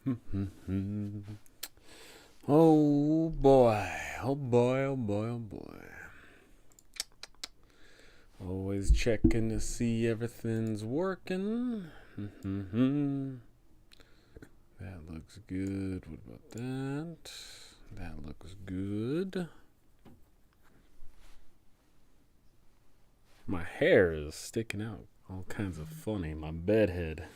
Oh boy, oh boy, oh boy, oh boy. Always checking to see everything's working. That looks good. What about that? That looks good. My hair is sticking out all kinds of funny. My bed head.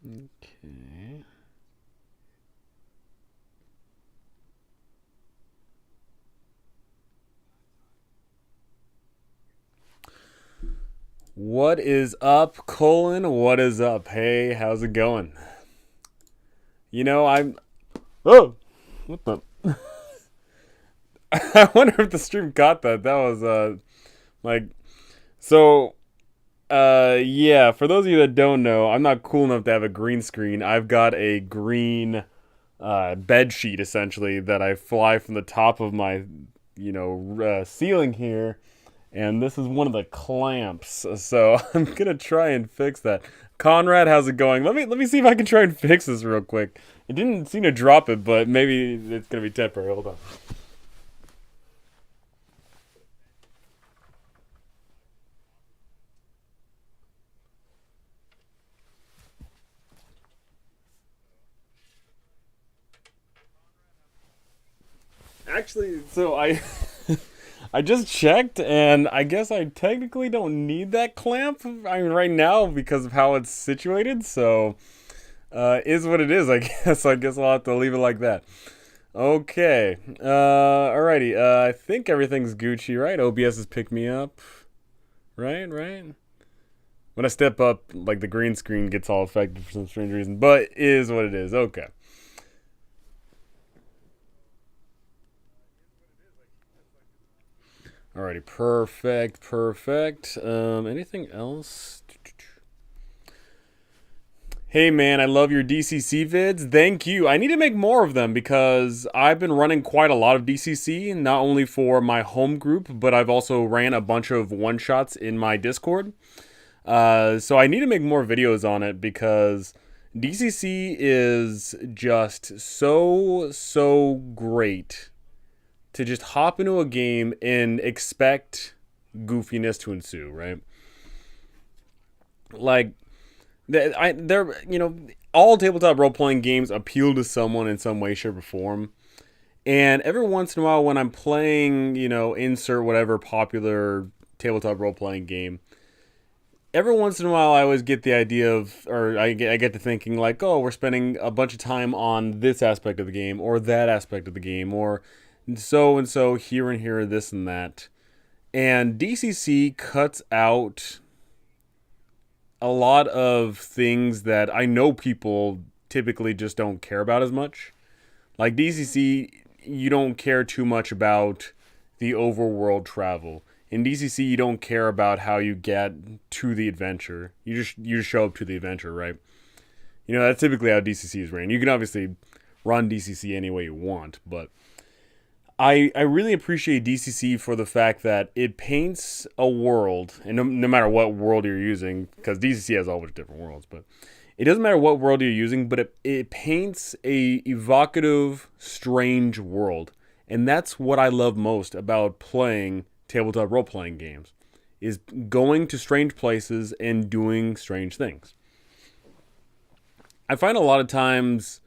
Okay. What is up, Colin? What is up? Hey, how's it going? You know, I'm. Oh! What the? I wonder if the stream caught that. That was, like. So, yeah, for those of you that don't know, I'm not cool enough to have a green screen. I've got a green, bed sheet, essentially, that I fly from the top of my, ceiling here, and this is one of the clamps. So I'm gonna try and fix that. Conrad, how's it going? Let me see if I can try and fix this real quick. It didn't seem to drop it, but maybe it's gonna be temporary. Hold on. Actually, so I I just checked, and I guess I technically don't need that clamp. I mean, right now because of how it's situated. So, is what it is. I guess. I guess I'll have to leave it like that. Okay. Alrighty. I think everything's Gucci, right? OBS has picked me up. Right. Right. When I step up, like the green screen gets all affected for some strange reason, but is what it is. Okay. Alrighty, perfect, perfect. Anything else? Hey man, I love your DCC vids. Thank you. I need to make more of them because I've been running quite a lot of DCC, not only for my home group, but I've also ran a bunch of one-shots in my Discord. So I need to make more videos on it because DCC is just so great to just hop into a game and expect goofiness to ensue, right? Like, all tabletop role playing games appeal to someone in some way, shape, or form. And every once in a while, when I'm playing, insert whatever popular tabletop role playing game, every once in a while, I always get the idea of, or I get to thinking, like, oh, we're spending a bunch of time on this aspect of the game, or that aspect of the game, or so and so here and here, this and that. And DCC cuts out a lot of things that I know people typically just don't care about as much. Like DCC, you don't care too much about the overworld travel. In DCC, you don't care about how you get to the adventure. You just show up to the adventure, right? That's typically how DCC is ran. You can obviously run DCC any way you want, but I really appreciate DCC for the fact that it paints a world, and no matter what world you're using, because DCC has all bunch of different worlds, but it doesn't matter what world you're using, but it paints a evocative, strange world. And that's what I love most about playing tabletop role-playing games, is going to strange places and doing strange things. I find a lot of times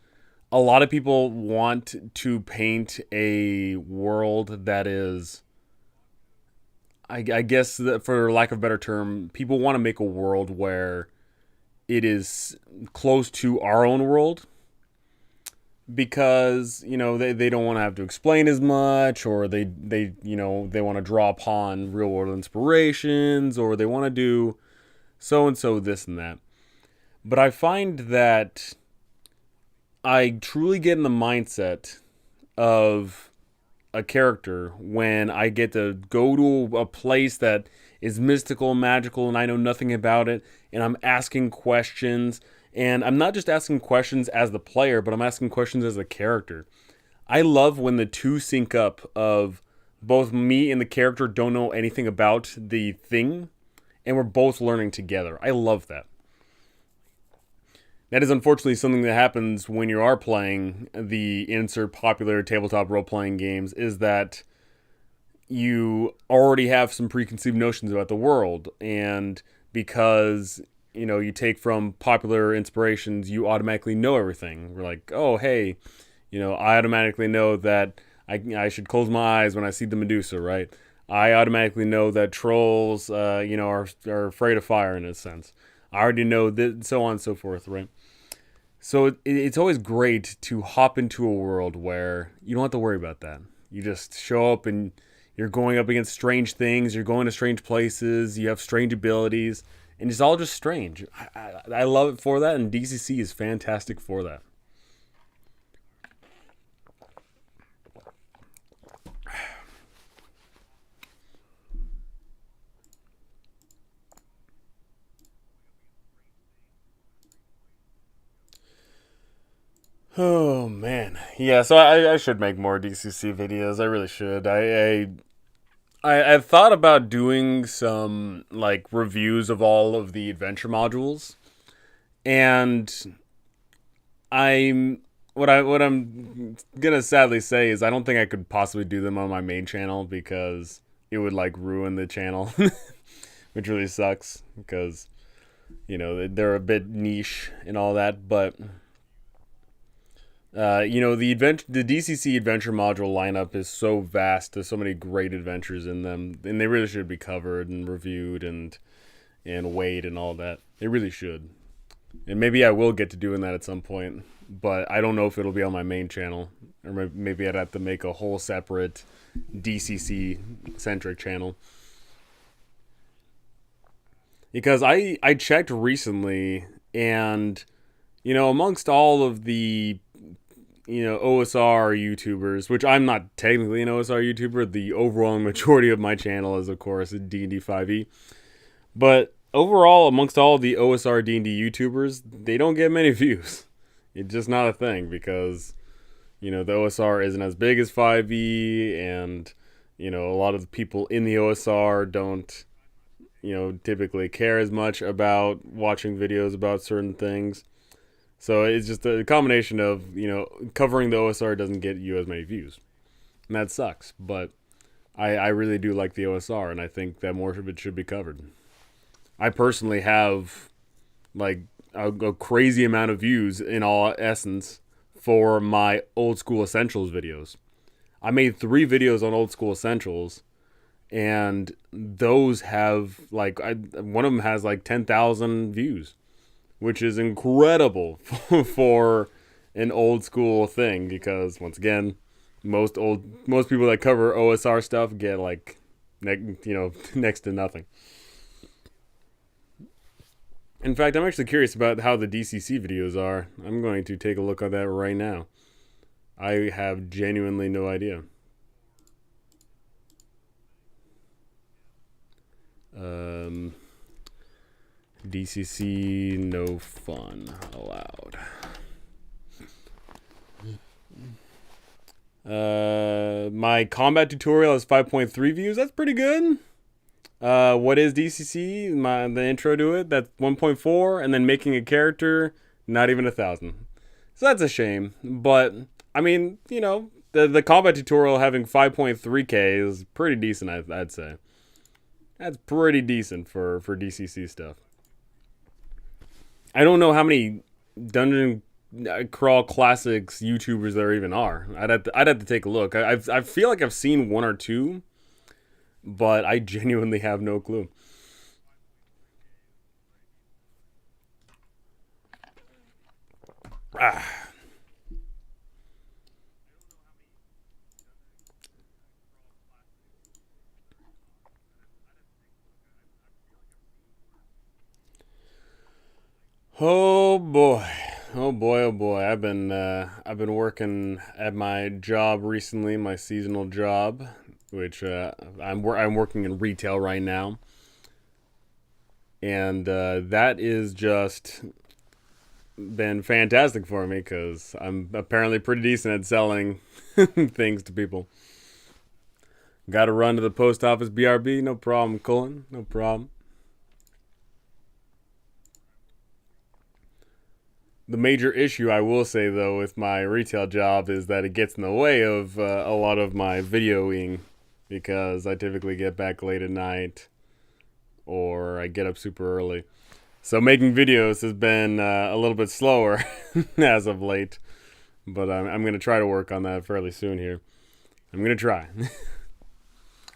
a lot of people want to paint a world that is, I guess, that for lack of a better term, people want to make a world where it is close to our own world because they don't want to have to explain as much, or they want to draw upon real world inspirations, or they want to do so and so this and that. But I find that I truly get in the mindset of a character when I get to go to a place that is mystical, magical, and I know nothing about it, and I'm asking questions. And I'm not just asking questions as the player, but I'm asking questions as a character. I love when the two sync up of both me and the character don't know anything about the thing, and we're both learning together. I love that. That is unfortunately something that happens when you are playing the insert popular tabletop role playing games, is that you already have some preconceived notions about the world, and because you take from popular inspirations, you automatically know everything. We're like, oh hey, I automatically know that I should close my eyes when I see the Medusa, right? I automatically know that trolls, are afraid of fire in a sense. I already know that, so on and so forth, right? So it's always great to hop into a world where you don't have to worry about that. You just show up and you're going up against strange things. You're going to strange places. You have strange abilities, and it's all just strange. I love it for that, and DCC is fantastic for that. Oh man, yeah. So I should make more DCC videos. I really should. I've thought about doing some like reviews of all of the adventure modules, and what I'm gonna sadly say is I don't think I could possibly do them on my main channel because it would like ruin the channel, which really sucks because they're a bit niche and all that. But the DCC adventure module lineup is so vast. There's so many great adventures in them, and they really should be covered and reviewed and weighed and all that. They really should. And maybe I will get to doing that at some point, but I don't know if it'll be on my main channel, or maybe I'd have to make a whole separate DCC centric channel. Because I checked recently, and amongst all of the OSR YouTubers, which I'm not technically an OSR YouTuber, the overwhelming majority of my channel is of course D&D 5e. But overall, amongst all the OSR D&D YouTubers, they don't get many views. It's just not a thing because the OSR isn't as big as 5e, and a lot of the people in the OSR don't typically care as much about watching videos about certain things. So it's just a combination of, covering the OSR doesn't get you as many views. And that sucks. But I really do like the OSR, and I think that more of it should be covered. I personally have, like, a crazy amount of views in all essence for my Old School Essentials videos. I made 3 videos on Old School Essentials, and those have, like, one of them has, like, 10,000 views, which is incredible for an old school thing because, once again, most people that cover OSR stuff get like next to nothing. In fact, I'm actually curious about how the DCC videos are. I'm going to take a look at that right now. I have genuinely no idea. DCC no fun allowed. My combat tutorial has 5.3 views. That's pretty good. What is DCC? The intro to it, that's 1.4, and then making a character, not even 1,000. So that's a shame. But I mean, the combat tutorial having 5.3K is pretty decent. I'd say that's pretty decent for DCC stuff. I don't know how many Dungeon Crawl Classics YouTubers there even are. I'd have to take a look. I feel like I've seen 1 or 2, but I genuinely have no clue. Oh boy. Oh boy, oh boy. I've been working at my job recently, my seasonal job, which I'm working in retail right now. And that is just been fantastic for me because I'm apparently pretty decent at selling things to people. Got to run to the post office, BRB, no problem, Cullen, no problem. The major issue I will say though with my retail job is that it gets in the way of a lot of my videoing because I typically get back late at night or I get up super early. So making videos has been a little bit slower as of late, but I'm going to try to work on that fairly soon here. I'm going to try.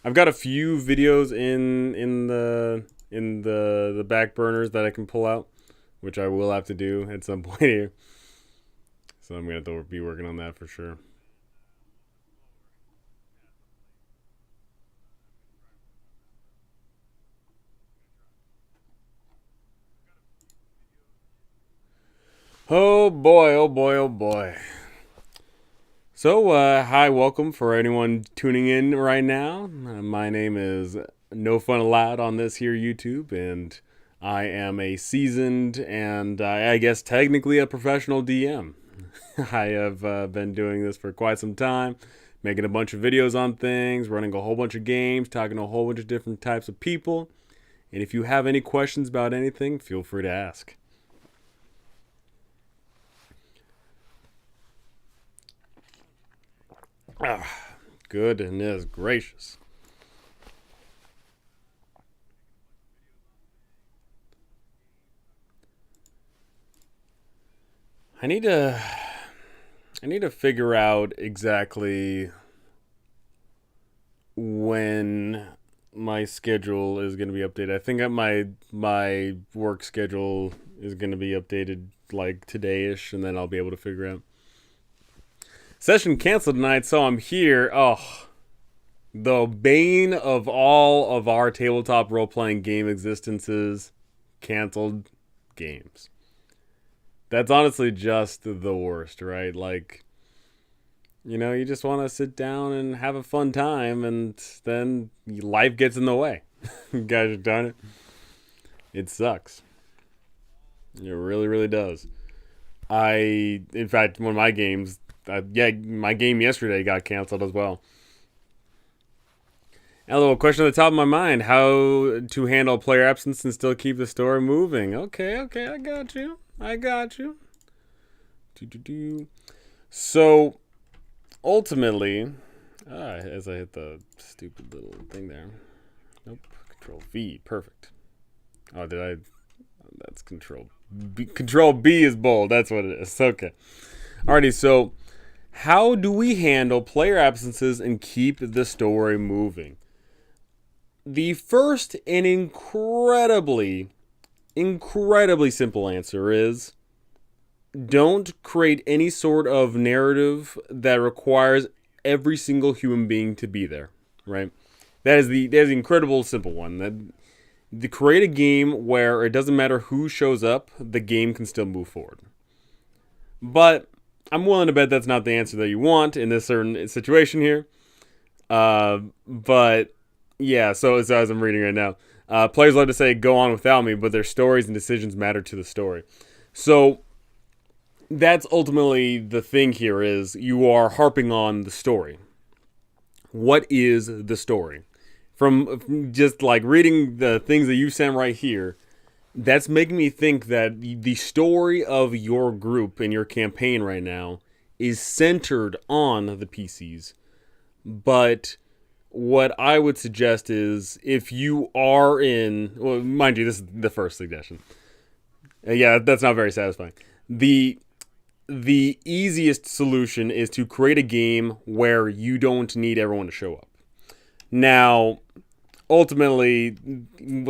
I've got a few videos in the back burners that I can pull out, which I will have to do at some point here. So I'm going to have to be working on that for sure. Oh boy, oh boy, oh boy. So, hi, welcome for anyone tuning in right now. My name is No Fun Allowed on this here YouTube, and I am a seasoned and I guess technically a professional DM. I have been doing this for quite some time, making a bunch of videos on things, running a whole bunch of games, talking to a whole bunch of different types of people. And if you have any questions about anything, feel free to ask. Ah, goodness gracious. I need to figure out exactly when my schedule is going to be updated. I think that my work schedule is going to be updated like today-ish, and then I'll be able to figure out. Session canceled tonight, so I'm here. Oh, the bane of all of our tabletop role-playing game existences, canceled games. That's honestly just the worst, right? Like, you just want to sit down and have a fun time, and then life gets in the way. Guys, darn it. It sucks. It really, really does. In fact, one of my games, my game yesterday got canceled as well. And a little question at the top of my mind: how to handle player absence and still keep the story moving? Okay, I got you. So, ultimately, as I hit the stupid little thing there. Nope. Control V. Perfect. Oh, did I? That's Control B. Control B is bold. That's what it is. Okay. Alrighty, so how do we handle player absences and keep the story moving? The first and incredibly simple answer is don't create any sort of narrative that requires every single human being to be there, right? That is the incredible simple one. To create a game where it doesn't matter who shows up, the game can still move forward. But I'm willing to bet that's not the answer that you want in this certain situation here. But yeah, so as I'm reading right now, players love to say go on without me, but their stories and decisions matter to the story. So that's ultimately the thing here is you are harping on the story. What is the story? From just like reading the things that you sent right here, that's making me think that the story of your group and your campaign right now is centered on the PCs. But what I would suggest is if you are well, mind you, this is the first suggestion. Yeah, that's not very satisfying. The easiest solution is to create a game where you don't need everyone to show up. Now, ultimately,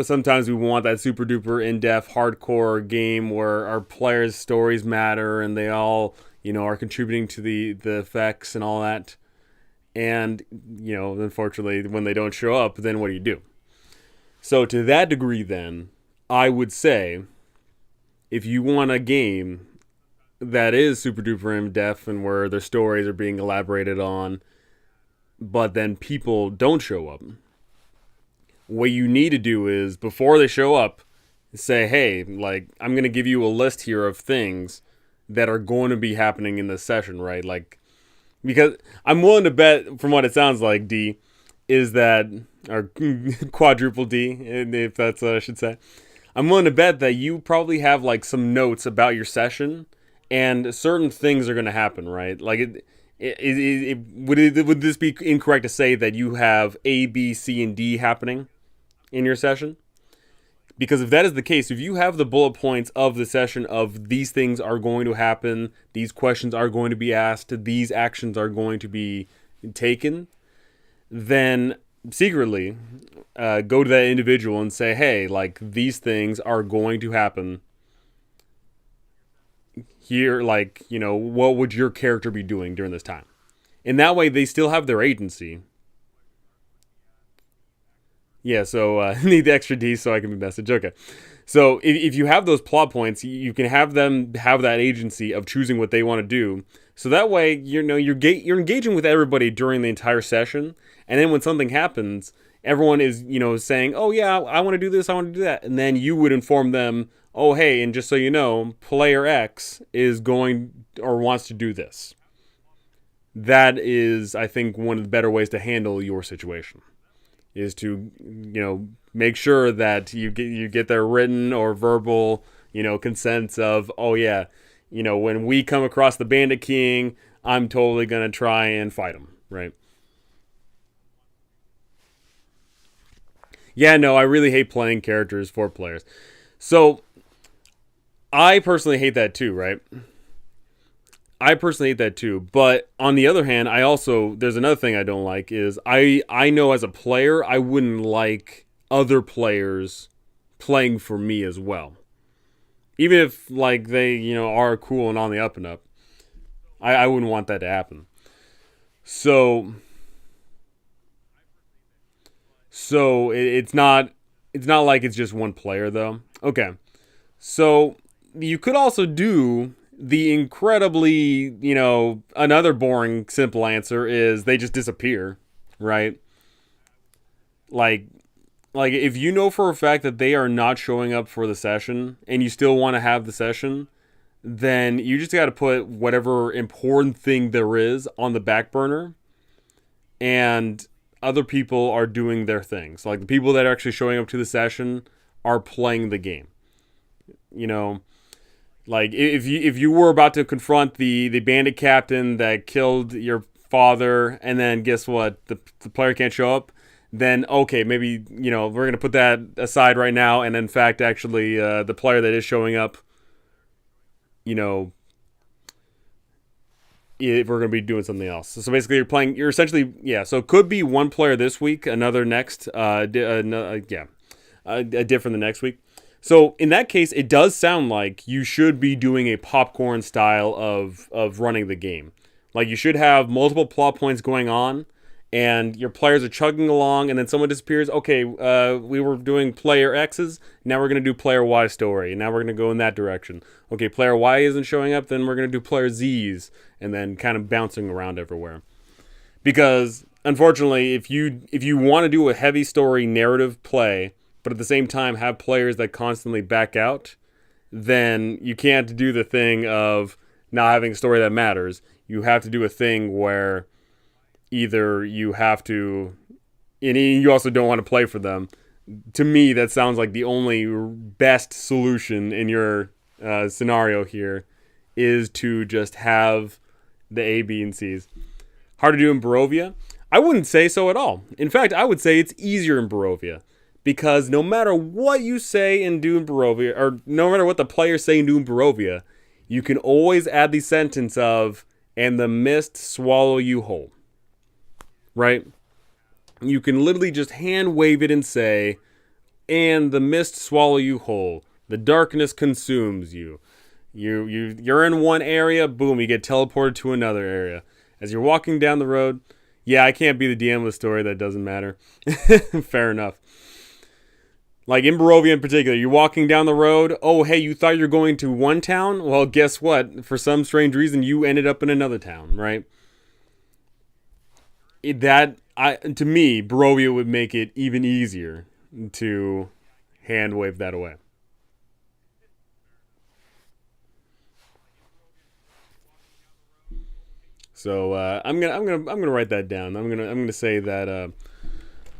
sometimes we want that super duper in-depth hardcore game where our players' stories matter and they all, are contributing to the effects and all that. And, unfortunately, when they don't show up, then what do? So to that degree, then, I would say, if you want a game that is super duper in-depth and where their stories are being elaborated on, but then people don't show up, what you need to do is, before they show up, say, hey, like, I'm going to give you a list here of things that are going to be happening in this session, right? Like, because I'm willing to bet, from what it sounds like, D, is that, or quadruple D, if that's what I should say, I'm willing to bet that you probably have, like, some notes about your session, and certain things are going to happen, right? Like, would this be incorrect to say that you have A, B, C, and D happening in your session? Because if that is the case, if you have the bullet points of the session of these things are going to happen, these questions are going to be asked, these actions are going to be taken, then secretly go to that individual and say, hey, like, these things are going to happen here. Like, what would your character be doing during this time? And that way they still have their agency. Yeah, so need the extra D so I can be message. Okay. So if you have those plot points, you can have them have that agency of choosing what they want to do. So that way, you're engaging with everybody during the entire session. And then when something happens, everyone is, saying, oh yeah, I want to do this, I want to do that. And then you would inform them, oh hey, and just so you know, player X is going or wants to do this. That is, I think, one of the better ways to handle your situation. Is to, make sure that you get their written or verbal, consents of, oh yeah, when we come across the Bandit King, I'm totally going to try and fight him, right? Yeah, no, I really hate playing characters for players. So, I personally hate that too, right? I personally hate that too, but on the other hand, there's another thing I don't like is I know as a player I wouldn't like other players playing for me as well. Even if like they, are cool and on the up and up. I wouldn't want that to happen. So it's not like it's just one player though. Okay. So you could also do the incredibly, another boring, simple answer is they just disappear, right? Like if you know for a fact that they are not showing up for the session and you still want to have the session, then you just got to put whatever important thing there is on the back burner and other people are doing their things. Like the people that are actually showing up to the session are playing the game. Like if you were about to confront the bandit captain that killed your father, and then guess what, the player can't show up, then okay, maybe we're gonna put that aside right now, and in fact, actually, the player that is showing up, if we're gonna be doing something else. So basically, you're essentially, yeah. So it could be one player this week, another next, a different the next week. So in that case, it does sound like you should be doing a popcorn style of running the game. Like you should have multiple plot points going on, and your players are chugging along, and then someone disappears. Okay, we were doing player X's, now we're going to do player Y story, and now we're going to go in that direction. Okay, player Y isn't showing up, then we're going to do player Z's, and then kind of bouncing around everywhere. Because, unfortunately, if you want to do a heavy story narrative play, but at the same time have players that constantly back out, then you can't do the thing of not having a story that matters. You have to do a thing where either you have to, and you also don't want to play for them. To me, that sounds like the only best solution in your scenario here is to just have the A, B, and C's. Hard to do in Barovia? I wouldn't say so at all. In fact, I would say it's easier in Barovia. Because no matter what you say and do in Barovia, or no matter what the players say and do in Barovia, you can always add the sentence of, and the mist swallow you whole. Right? You can literally just hand wave it and say, and the mist swallow you whole. The darkness consumes you. You're in one area, boom, you get teleported to another area. As you're walking down the road, yeah, I can't be the DM of the story, that doesn't matter. Fair enough. Like in Barovia in particular, you're walking down the road. Oh, hey, you thought you were going to one town? Well, guess what? For some strange reason, you ended up in another town, right? To me, Barovia would make it even easier to hand wave that away. So I'm gonna write that down. I'm gonna say that.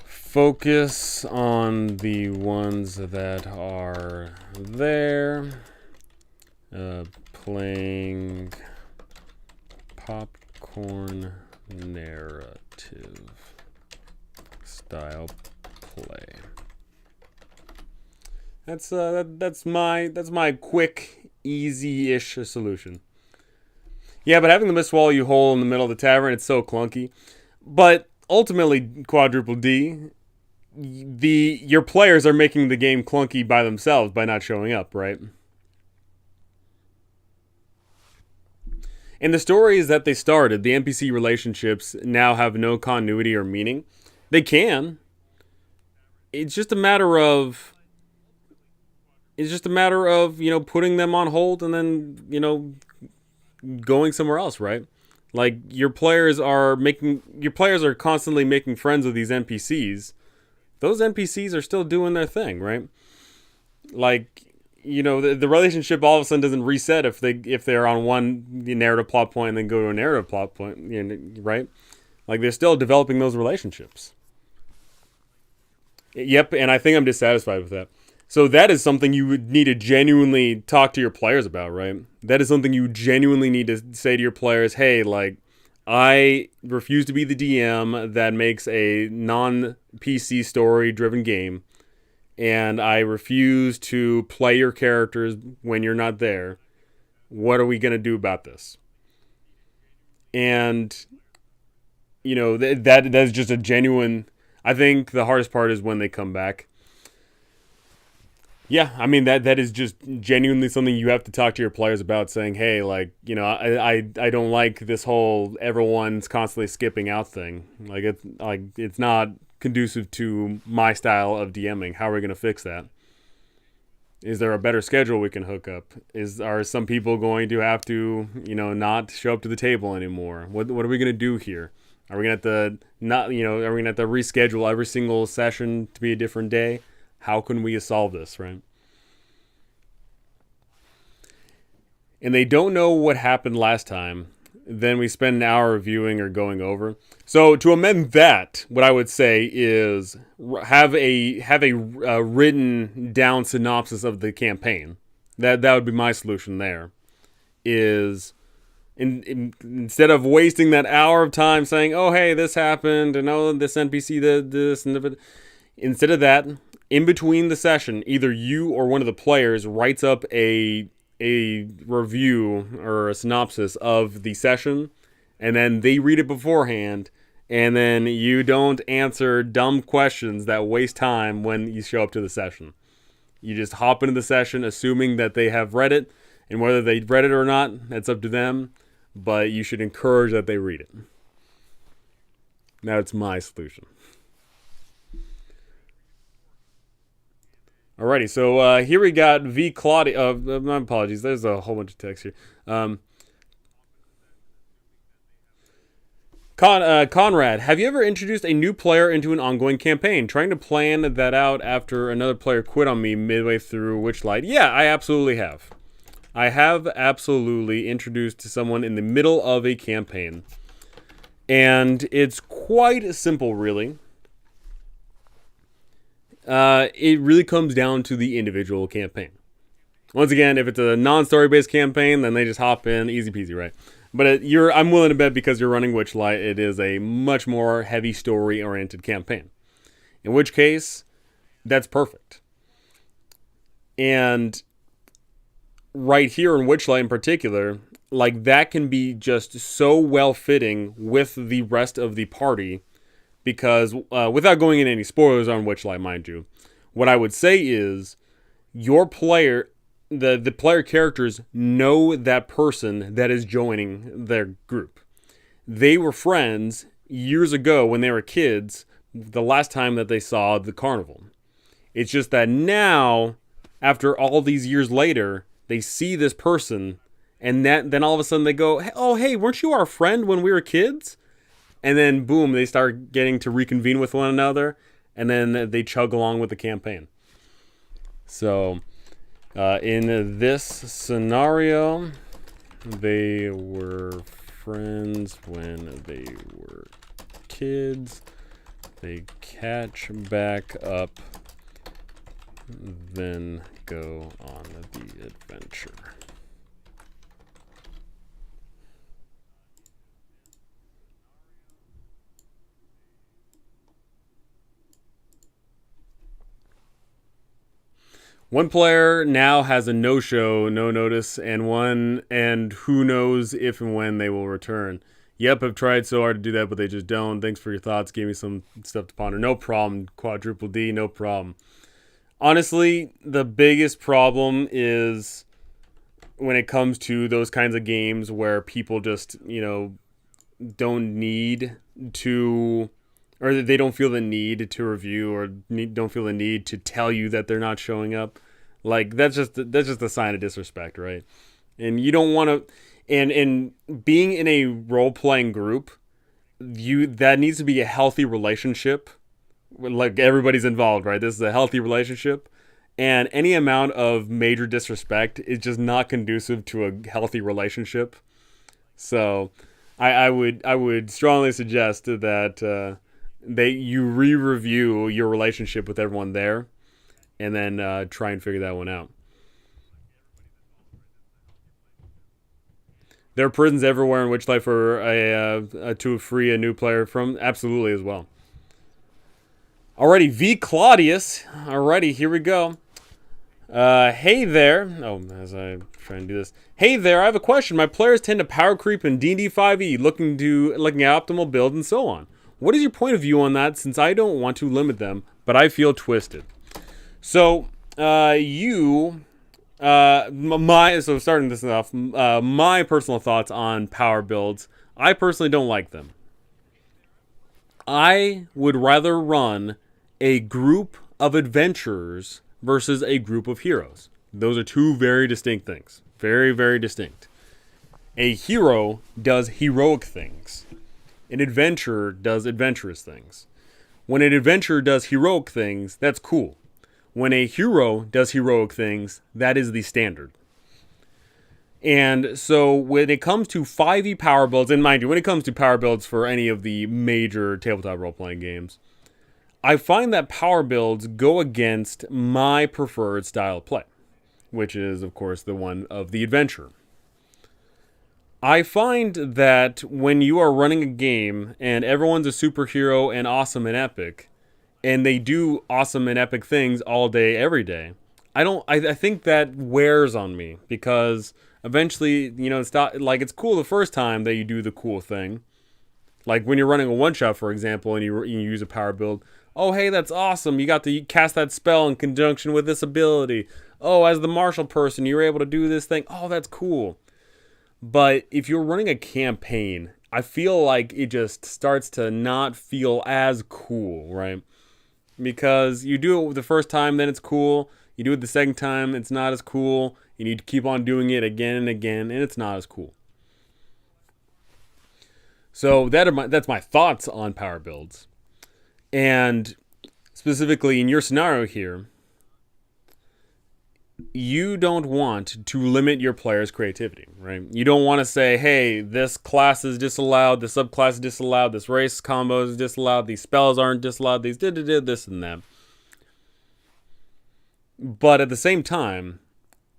Focus on the ones that are there. playing popcorn narrative style play. That's my quick, easy-ish solution. Yeah, but having the mist swallow you whole in the middle of the tavern, it's so clunky. But ultimately, Quadruple D, your players are making the game clunky by themselves by not showing up, right? And the stories that they started, the NPC relationships now have no continuity or meaning. They can. It's just a matter of putting them on hold and then, going somewhere else, right? Like your players are constantly making friends with these NPCs. Those NPCs are still doing their thing, right? Like, the relationship all of a sudden doesn't reset if they're on one narrative plot point and then go to a narrative plot point, right? Like they're still developing those relationships. Yep, and I think I'm dissatisfied with that. So that is something you would need to genuinely talk to your players about, right? That is something you genuinely need to say to your players, hey, like, I refuse to be the DM that makes a non-PC story-driven game, and I refuse to play your characters when you're not there. What are we going to do about this? And, that is just a genuine... I think the hardest part is when they come back. Yeah, I mean, that is just genuinely something you have to talk to your players about, saying, hey, like, I don't like this whole everyone's constantly skipping out thing. It's not conducive to my style of DMing. How are we going to fix that? Is there a better schedule we can hook up? Are some people going to have to, not show up to the table anymore? What are we going to do here? Are we going to have to reschedule every single session to be a different day? How can we solve this, right? And they don't know what happened last time. Then we spend an hour reviewing or going over. So to amend that, what I would say is have a written down synopsis of the campaign. That would be my solution there. Is instead of wasting that hour of time saying, oh, hey, this happened, and oh, this NPC did this, and instead of that, in between the session, either you or one of the players writes up a review or a synopsis of the session, and then they read it beforehand, and then you don't answer dumb questions that waste time when you show up to the session. You just hop into the session assuming that they have read it, and whether they read it or not, that's up to them, but you should encourage that they read it. That's my solution. Alrighty, so here we got V. Claudia. My apologies, there's a whole bunch of text here. Conrad, have you ever introduced a new player into an ongoing campaign? Trying to plan that out after another player quit on me midway through Witchlight. Yeah, I absolutely have. I have absolutely introduced someone in the middle of a campaign. And it's quite simple, really. It really comes down to the individual campaign. Once again, if it's a non-story based campaign, then they just hop in, easy peasy, right? But I'm willing to bet because you're running Witchlight, it is a much more heavy story oriented campaign. In which case, that's perfect. And right here in Witchlight in particular, like that can be just so well fitting with the rest of the party. Because, without going into any spoilers on Witchlight, mind you, what I would say is, your player, the player characters know that person that is joining their group. They were friends years ago when they were kids, the last time that they saw the carnival. It's just that now, after all these years later, they see this person, and then all of a sudden they go, oh, hey, weren't you our friend when we were kids? And then, boom, they start getting to reconvene with one another, and then they chug along with the campaign. So, in this scenario, they were friends when they were kids. They catch back up, then go on the adventure. One player now has a no-show, no notice, and who knows if and when they will return. Yep, I've tried so hard to do that, but they just don't. Thanks for your thoughts. Gave me some stuff to ponder. No problem, Quadruple D, no problem. Honestly, the biggest problem is when it comes to those kinds of games where people just, don't need to, or they don't feel the need to review, or don't feel the need to tell you that they're not showing up. Like, that's just a sign of disrespect, right? And you don't want to, and being in a role-playing group, that needs to be a healthy relationship. Like, everybody's involved, right? This is a healthy relationship. And any amount of major disrespect is just not conducive to a healthy relationship. So I would strongly suggest that you re-review your relationship with everyone there, and then try and figure that one out. There are prisons everywhere in Witchlight for to free a new player from. Absolutely, as well. Alrighty, V Claudius. Alrighty, here we go. Hey there. Oh, as I try and do this. Hey there, I have a question. My players tend to power creep in D&D 5e, looking at optimal build and so on. What is your point of view on that, since I don't want to limit them, but I feel twisted? So, so starting this off, my personal thoughts on power builds, I personally don't like them. I would rather run a group of adventurers versus a group of heroes. Those are two very distinct things. Very, very distinct. A hero does heroic things. An adventurer does adventurous things. When an adventurer does heroic things, that's cool. When a hero does heroic things, that is the standard. And so when it comes to 5e power builds, and mind you, when it comes to power builds for any of the major tabletop role-playing games, I find that power builds go against my preferred style of play, which is, of course, the one of the adventurer. I find that when you are running a game and everyone's a superhero and awesome and epic, and they do awesome and epic things all day, every day, I think that wears on me, because eventually, it's cool the first time that you do the cool thing. Like when you're running a one-shot, for example, and you use a power build. Oh, hey, that's awesome. You got to cast that spell in conjunction with this ability. Oh, as the martial person, you're able to do this thing. Oh, that's cool. But if you're running a campaign, I feel like it just starts to not feel as cool, right? Because you do it the first time, then it's cool. You do it the second time, it's not as cool. You need to keep on doing it again and again, and it's not as cool. So that's my thoughts on power builds. And specifically in your scenario here, you don't want to limit your player's creativity, right? You don't want to say, hey, this class is disallowed, this subclass is disallowed, this race combo is disallowed, these spells aren't disallowed, these did this and that. But at the same time,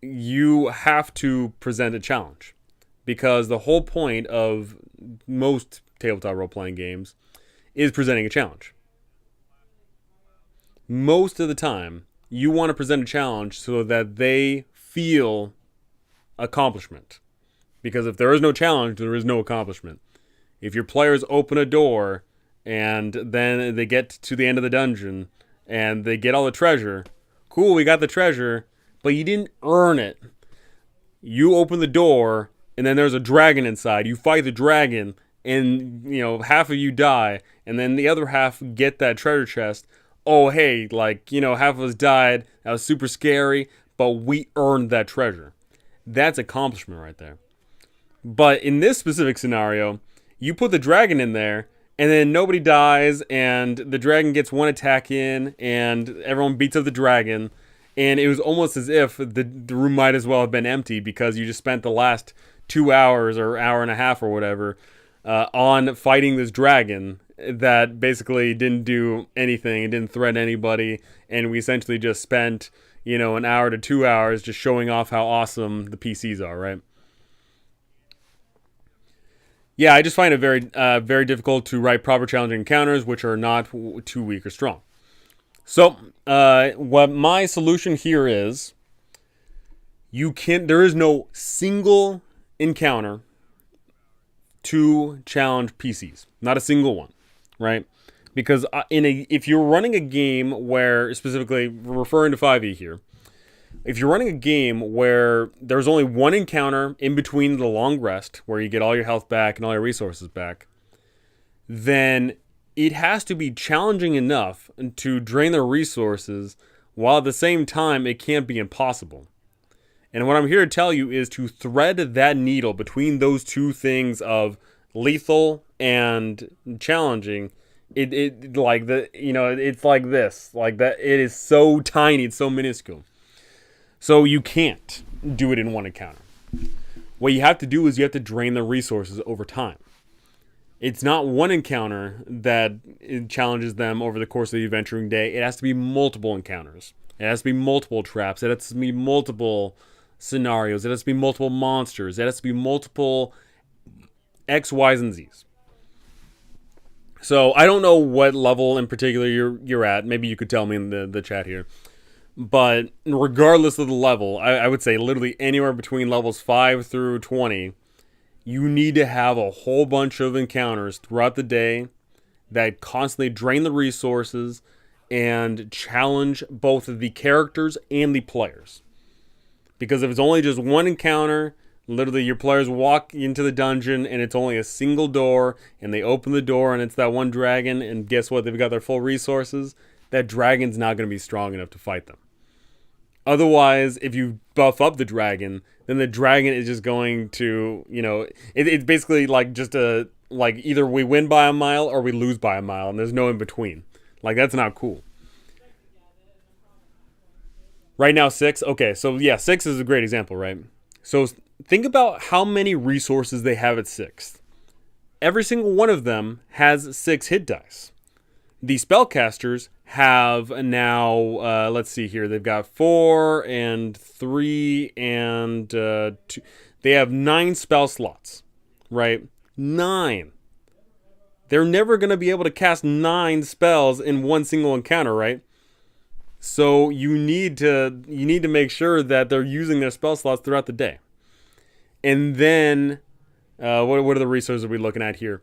you have to present a challenge, because the whole point of most tabletop role-playing games is presenting a challenge. Most of the time, you want to present a challenge so that they feel accomplishment. Because if there is no challenge, there is no accomplishment. If your players open a door and then they get to the end of the dungeon and they get all the treasure, cool, we got the treasure, but you didn't earn it. You open the door and then there's a dragon inside. You fight the dragon and, half of you die, and then the other half get that treasure chest. Oh, hey, half of us died. That was super scary, but we earned that treasure. That's accomplishment right there. But in this specific scenario, you put the dragon in there, and then nobody dies, and the dragon gets one attack in, and everyone beats up the dragon, and it was almost as if the room might as well have been empty, because you just spent the last 2 hours or hour and a half or whatever on fighting this dragon that basically didn't do anything. It didn't threaten anybody, and we essentially just spent, an hour to 2 hours just showing off how awesome the PCs are, right? Yeah, I just find it very, very difficult to write proper challenging encounters which are not too weak or strong. So, what my solution here is, there is no single encounter to challenge PCs. Not a single one, right? Because if you're running a game where, specifically referring to 5e here, if you're running a game where there's only one encounter in between the long rest, where you get all your health back and all your resources back, then it has to be challenging enough to drain their resources, while at the same time it can't be impossible. And what I'm here to tell you is to thread that needle between those two things of lethal and challenging. It like the it's like this, like that. It is so tiny, it's so minuscule. So you can't do it in one encounter. What you have to do is you have to drain the resources over time. It's not one encounter that challenges them over the course of the adventuring day. It has to be multiple encounters. It has to be multiple traps. It has to be multiple scenarios. It has to be multiple monsters. It has to be multiple X, Y's, and Z's. So I don't know what level in particular you're at. Maybe you could tell me in the chat here. But regardless of the level, I would say literally anywhere between levels 5 through 20, you need to have a whole bunch of encounters throughout the day that constantly drain the resources and challenge both the characters and the players. Because if it's only just one encounter, literally your players walk into the dungeon and it's only a single door, and they open the door and it's that one dragon, and guess what? They've got their full resources. That dragon's not going to be strong enough to fight them. Otherwise, if you buff up the dragon, then the dragon is just going to, it's basically like just either we win by a mile or we lose by a mile, and there's no in between. Like, that's not cool. Right now, 6. Okay, so yeah, 6 is a great example, right? So think about how many resources they have at 6th. Every single one of them has 6 hit dice. The spellcasters have now, let's see here, they've got 4 and 3 and 2. They have 9 spell slots, right? 9. They're never going to be able to cast 9 spells in one single encounter, right? So you need to make sure that they're using their spell slots throughout the day. And then, what are the resources we're looking at here?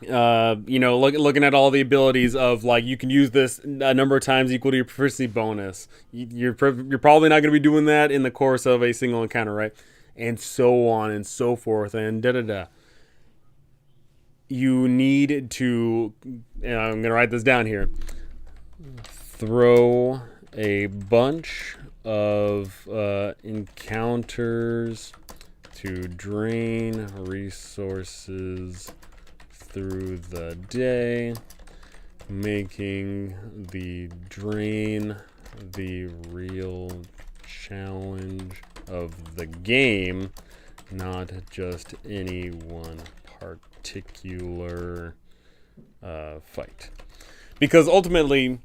Looking at all the abilities of, like, you can use this a number of times equal to your proficiency bonus. You're probably not going to be doing that in the course of a single encounter, right? And so on and so forth, and da-da-da. You need to, and I'm going to write this down here, throw a bunch of encounters to drain resources through the day, making the drain the real challenge of the game, not just any one particular fight. Because ultimately,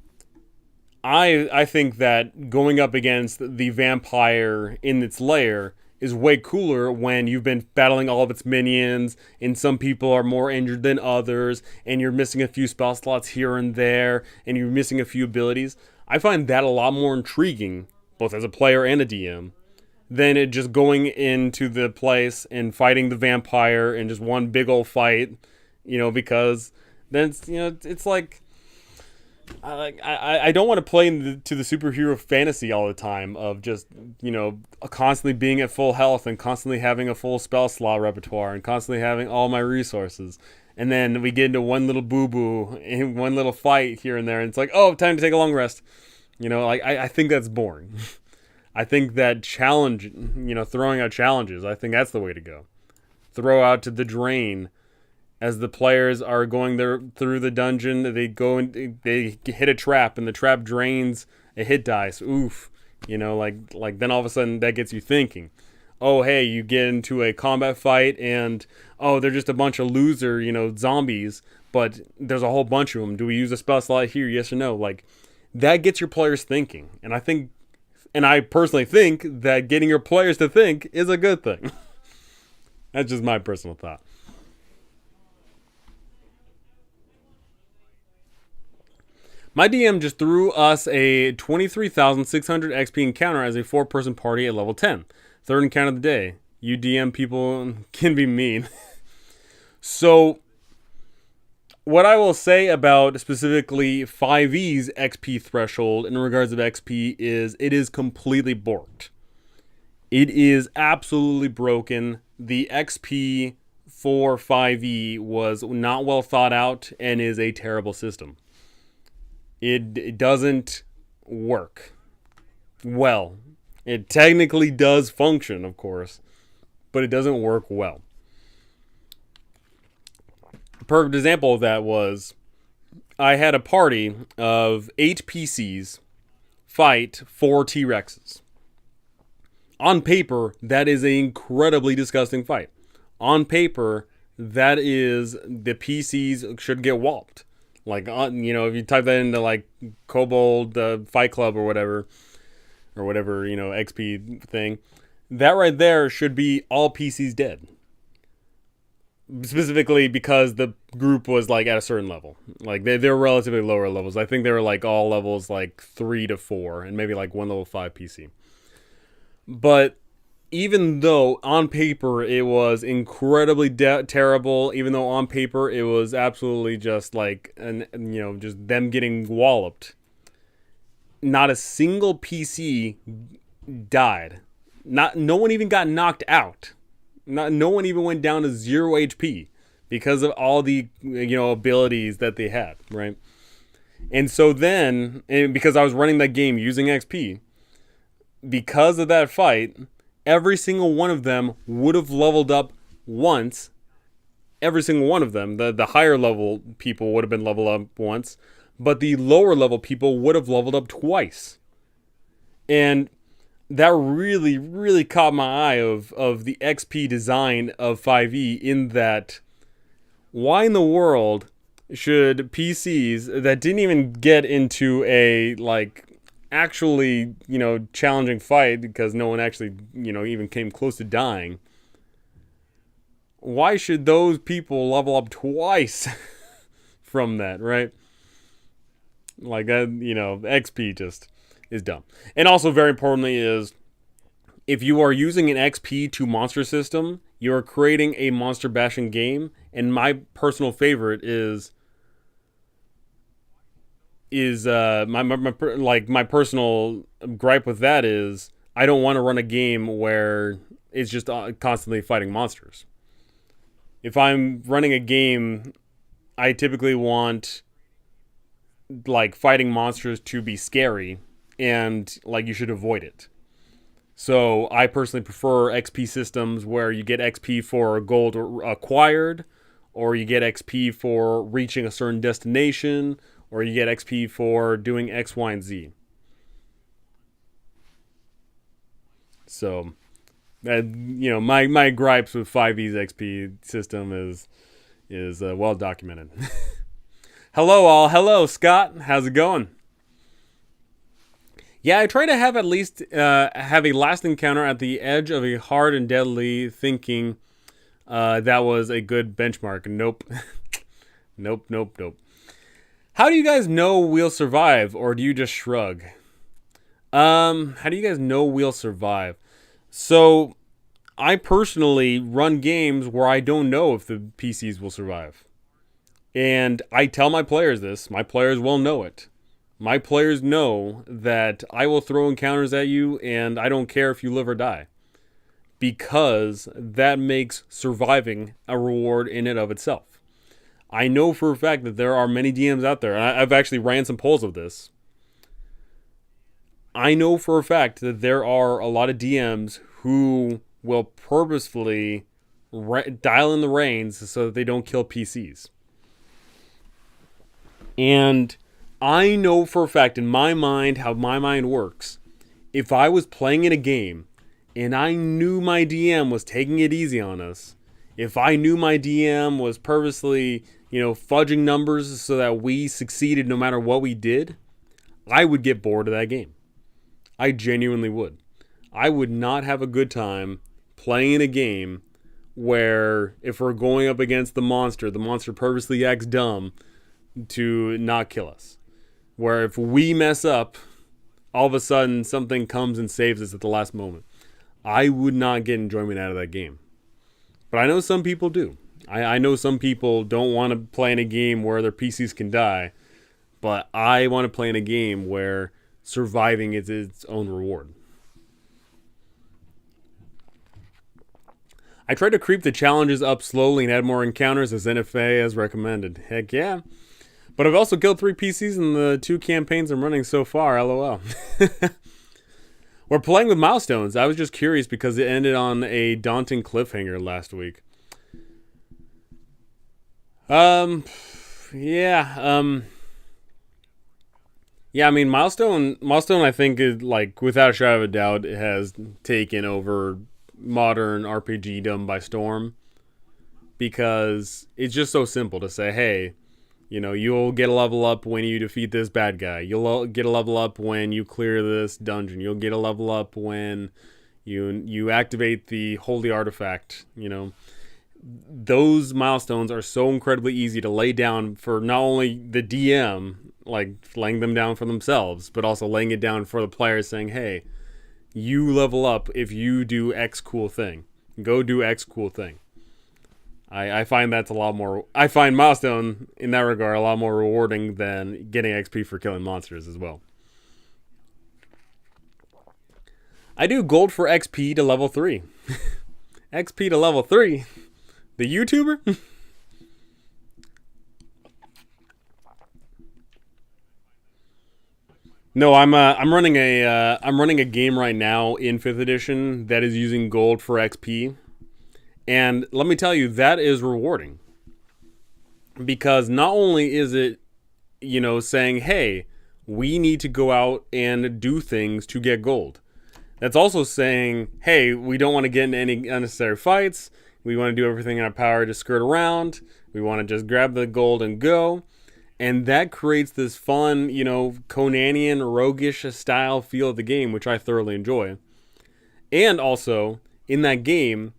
I think that going up against the vampire in its lair is way cooler when you've been battling all of its minions, and some people are more injured than others, and you're missing a few spell slots here and there, and you're missing a few abilities. I find that a lot more intriguing, both as a player and a DM, than it just going into the place and fighting the vampire in just one big old fight, because then it's like, I don't want to play to the superhero fantasy all the time of just, constantly being at full health and constantly having a full spell slot repertoire and constantly having all my resources. And then we get into one little boo-boo in one little fight here and there, and it's like, oh, time to take a long rest. I think that's boring. I think that challenge, throwing out challenges, I think that's the way to go. Throw out to the drain. As the players are going through the dungeon, they go and they hit a trap, and the trap drains a hit dice. Oof, then all of a sudden that gets you thinking. Oh, hey, you get into a combat fight, and they're just a bunch of loser, zombies, but there's a whole bunch of them. Do we use a spell slot here? Yes or no? Like, that gets your players thinking, and I personally think that getting your players to think is a good thing. That's just my personal thought. My DM just threw us a 23,600 XP encounter as a 4-person party at level 10. Third encounter of the day. You DM people can be mean. So, what I will say about specifically 5e's XP threshold in regards of XP is it is completely borked. It is absolutely broken. The XP for 5e was not well thought out and is a terrible system. It doesn't work well. It technically does function, of course, but it doesn't work well. A perfect example of that was I had a party of 8 PCs fight 4 T-Rexes. On paper, that is an incredibly disgusting fight. On paper, that is the PCs should get walloped. Like, if you type that into like Kobold Fight Club or whatever, XP thing, that right there should be all PCs dead. Specifically because the group was like at a certain level. Like they're relatively lower levels. I think they were like all levels like 3 to 4 and maybe like one level 5 PC. But even though on paper it was incredibly terrible, even though on paper it was absolutely just like, just them getting walloped, not a single PC died. No one even got knocked out. No one even went down to 0 HP because of all the abilities that they had, right? And so then, because I was running that game using XP, because of that fight, every single one of them would have leveled up once. Every single one of them. The higher level people would have been leveled up once, but the lower level people would have leveled up twice. And that really, really caught my eye of the XP design of 5e, in that why in the world should PCs that didn't even get into a actually challenging fight, because no one actually even came close to dying, why should those people level up twice from that, right? Like that, XP just is dumb. And also, very importantly, is if you are using an XP to monster system, you are creating a monster bashing game. And my personal favorite is my personal gripe with that is I don't want to run a game where it's just constantly fighting monsters. If I'm running a game, I typically want fighting monsters to be scary, and you should avoid it. So I personally prefer XP systems where you get XP for gold acquired, or you get XP for reaching a certain destination, or you get XP for doing X, Y, and Z. So, my gripes with 5e's XP system is well documented. Hello all. Hello, Scott. How's it going? Yeah, I try to have at least have a last encounter at the edge of a hard and deadly, thinking that was a good benchmark. Nope. Nope. How do you guys know we'll survive, or do you just shrug? How do you guys know we'll survive? So, I personally run games where I don't know if the PCs will survive. And I tell my players this. My players will know it. My players know that I will throw encounters at you, and I don't care if you live or die. Because that makes surviving a reward in and of itself. I know for a fact that there are many DMs out there, and I've actually ran some polls of this. I know for a fact that there are a lot of DMs who will purposefully dial in the reins so that they don't kill PCs. And I know for a fact in my mind how my mind works. If I was playing in a game and I knew my DM was taking it easy on us, if I knew my DM was purposely, fudging numbers so that we succeeded no matter what we did, I would get bored of that game. I genuinely would. I would not have a good time playing a game where if we're going up against the monster purposely acts dumb to not kill us. where if we mess up, all of a sudden something comes and saves us at the last moment. I would not get enjoyment out of that game. But I know some people do. I know some people don't want to play in a game where their PCs can die, but I want to play in a game where surviving is its own reward. I tried to creep the challenges up slowly and add more encounters as NFA has recommended. Heck yeah. But I've also killed 3 PCs in the 2 campaigns I'm running so far, lol. We're playing with milestones. I was just curious because it ended on a daunting cliffhanger last week. Yeah, I mean, Milestone, I think, is, like, without a shadow of a doubt, it has taken over modern RPG-dom by storm. Because it's just so simple to say, hey, you know, you'll get a level up when you defeat this bad guy. You'll get a level up when you clear this dungeon. You'll get a level up when you activate the holy artifact, you know. Those milestones are so incredibly easy to lay down for not only the DM, like laying them down for themselves, but also laying it down for the players saying, hey, you level up if you do X cool thing. Go do X cool thing. I find that's a lot more... I find Milestone, in that regard, a lot more rewarding than getting XP for killing monsters as well. I do gold for XP to level 3. XP to level 3? The YouTuber? No, I'm running a game right now in 5th edition that is using gold for XP. And let me tell you, that is rewarding. Because not only is it, you know, saying, hey, we need to go out and do things to get gold. That's also saying, hey, we don't want to get into any unnecessary fights. We want to do everything in our power to skirt around. We want to just grab the gold and go. And that creates this fun, you know, Conanian, roguish style feel of the game, which I thoroughly enjoy. And also, in that game,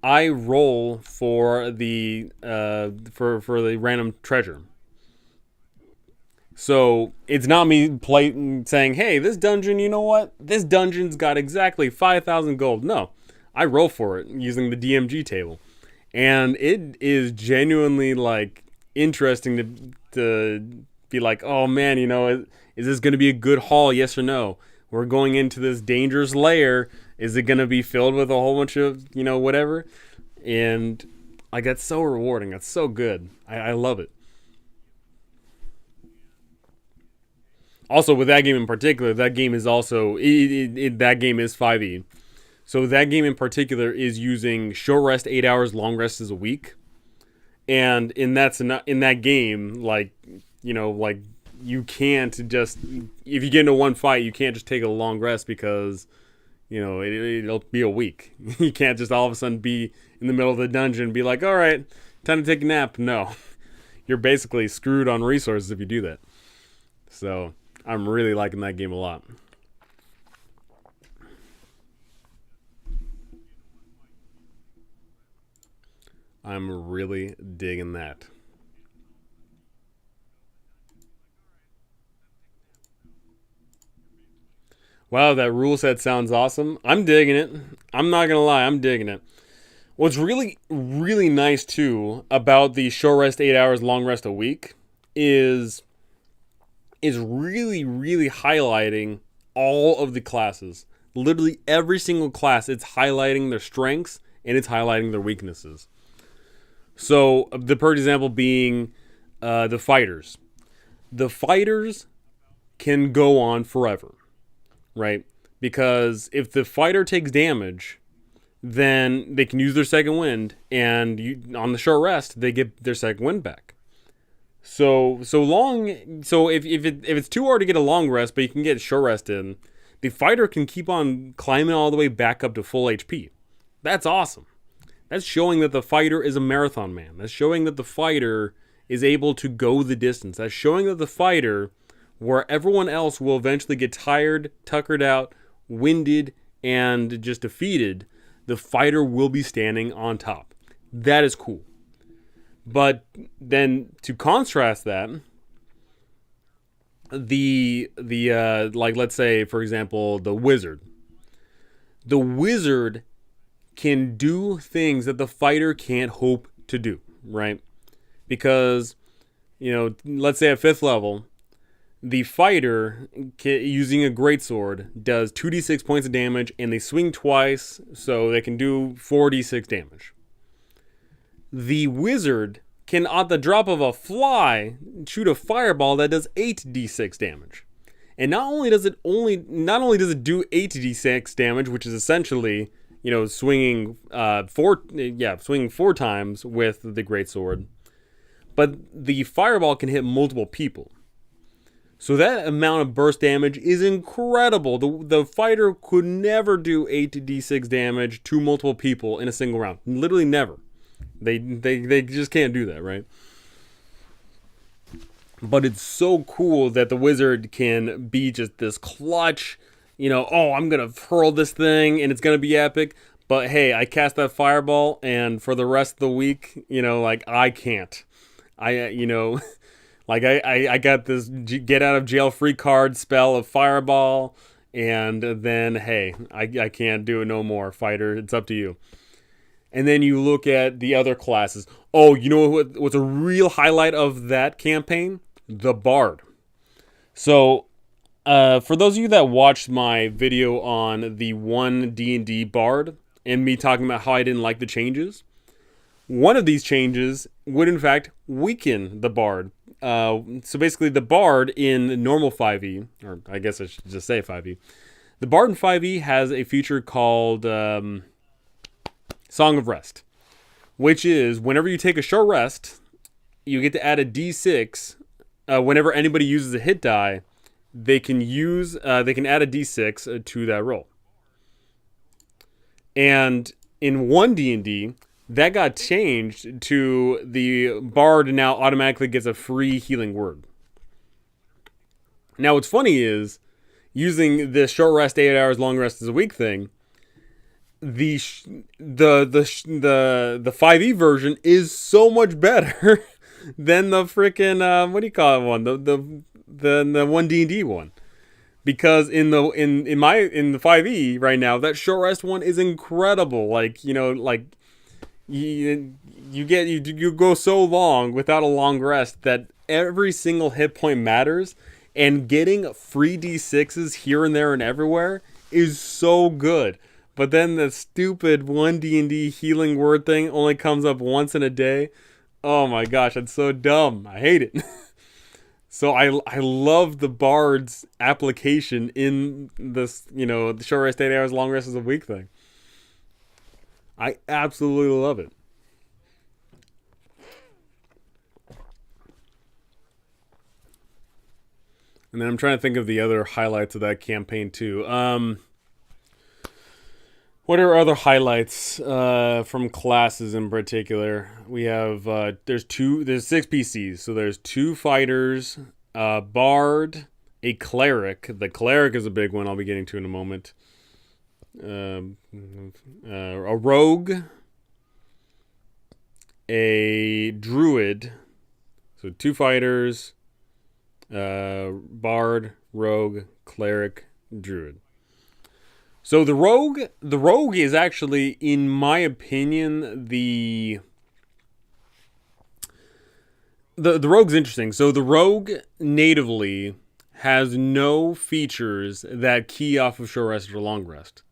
I roll for the for the random treasure. So it's not me saying, hey, this dungeon, you know what? This dungeon's got exactly 5,000 gold. No, I roll for it using the DMG table. And it is genuinely, like, interesting to be like, oh man, you know, is this going to be a good haul? Yes or no? We're going into this dangerous lair. Is it going to be filled with a whole bunch of, you know, whatever? And, like, that's so rewarding. That's so good. I love it. Also, with that game in particular, that game is also... that game is 5e. So that game in particular is using short rest 8 hours, long rest is a week. And in that game, like, you know, like, you can't just... If you get into one fight, you can't just take a long rest because... You know, it'll be a week. You can't just all of a sudden be in the middle of the dungeon and be like, all right, time to take a nap. No. You're basically screwed on resources if you do that. So, I'm really liking that game a lot. I'm really digging that. Wow, that rule set sounds awesome. I'm digging it. I'm not going to lie, I'm digging it. What's really, really nice, too, about the short rest 8 hours, long rest a week is really, really highlighting all of the classes. Literally every single class, it's highlighting their strengths and it's highlighting their weaknesses. So, the perfect example being the fighters. The fighters can go on forever. Right? Because if the fighter takes damage, then they can use their second wind, and on the short rest, they get their second wind back. So if it's too hard to get a long rest, but you can get a short rest in, the fighter can keep on climbing all the way back up to full HP. That's awesome. That's showing that the fighter is a marathon man. That's showing that the fighter is able to go the distance. That's showing that the fighter... where everyone else will eventually get tired, tuckered out, winded, and just defeated, the fighter will be standing on top. That is cool. But then to contrast that, like, let's say, for example, the wizard. The wizard can do things that the fighter can't hope to do, right? Because, let's say at 5th level, the fighter, using a greatsword, does 2d6 points of damage, and they swing twice, so they can do 4d6 damage. The wizard can, at the drop of a fly, shoot a fireball that does 8d6 damage. And not only does it do 8d6 damage, which is essentially, swinging swinging 4 times with the greatsword, but the fireball can hit multiple people. So that amount of burst damage is incredible. The fighter could never do 8d6 damage to multiple people in a single round. Literally never. They just can't do that, right? But it's so cool that the wizard can be just this clutch, I'm going to hurl this thing and it's going to be epic. But hey, I cast that fireball and for the rest of the week, I can't. I got this get out of jail free card spell of fireball, and then, hey, I can't do it no more, fighter. It's up to you. And then you look at the other classes. Oh, you know what's a real highlight of that campaign? The Bard. So, for those of you that watched my video on the 1 D&D Bard, and me talking about how I didn't like the changes, one of these changes would, in fact, weaken the Bard. So basically, the Bard in normal 5e, or I guess I should just say 5e, the Bard in 5e has a feature called Song of Rest, which is whenever you take a short rest, you get to add a d6. Whenever anybody uses a hit die, they can add a d6 to that roll. And in 1 D&D, that got changed to the Bard now automatically gets a free healing word. Now, what's funny is, using this short rest, 8 hours, long rest is a week thing, the 5e version is so much better than the freaking what do you call it one, the 1 D&D one. Because in the 5e right now, that short rest one is incredible. You go so long without a long rest that every single hit point matters, and getting free d6s here and there and everywhere is so good. But then the stupid 1 D&D healing word thing only comes up once in a day. Oh my gosh, it's so dumb. I hate it. So I love the Bard's application in this, the short rest 8 hours, long rest is a week thing. I absolutely love it. And then I'm trying to think of the other highlights of that campaign too. What are other highlights from classes in particular? We have there's 6 PCs, so there's 2 fighters, a bard, a cleric. The cleric is a big one I'll be getting to in a moment. A rogue, a druid. So 2 fighters, bard, rogue, cleric, druid. So the rogue is actually, in my opinion, the rogue's interesting. So the rogue natively has no features that key off of short rest or long rest.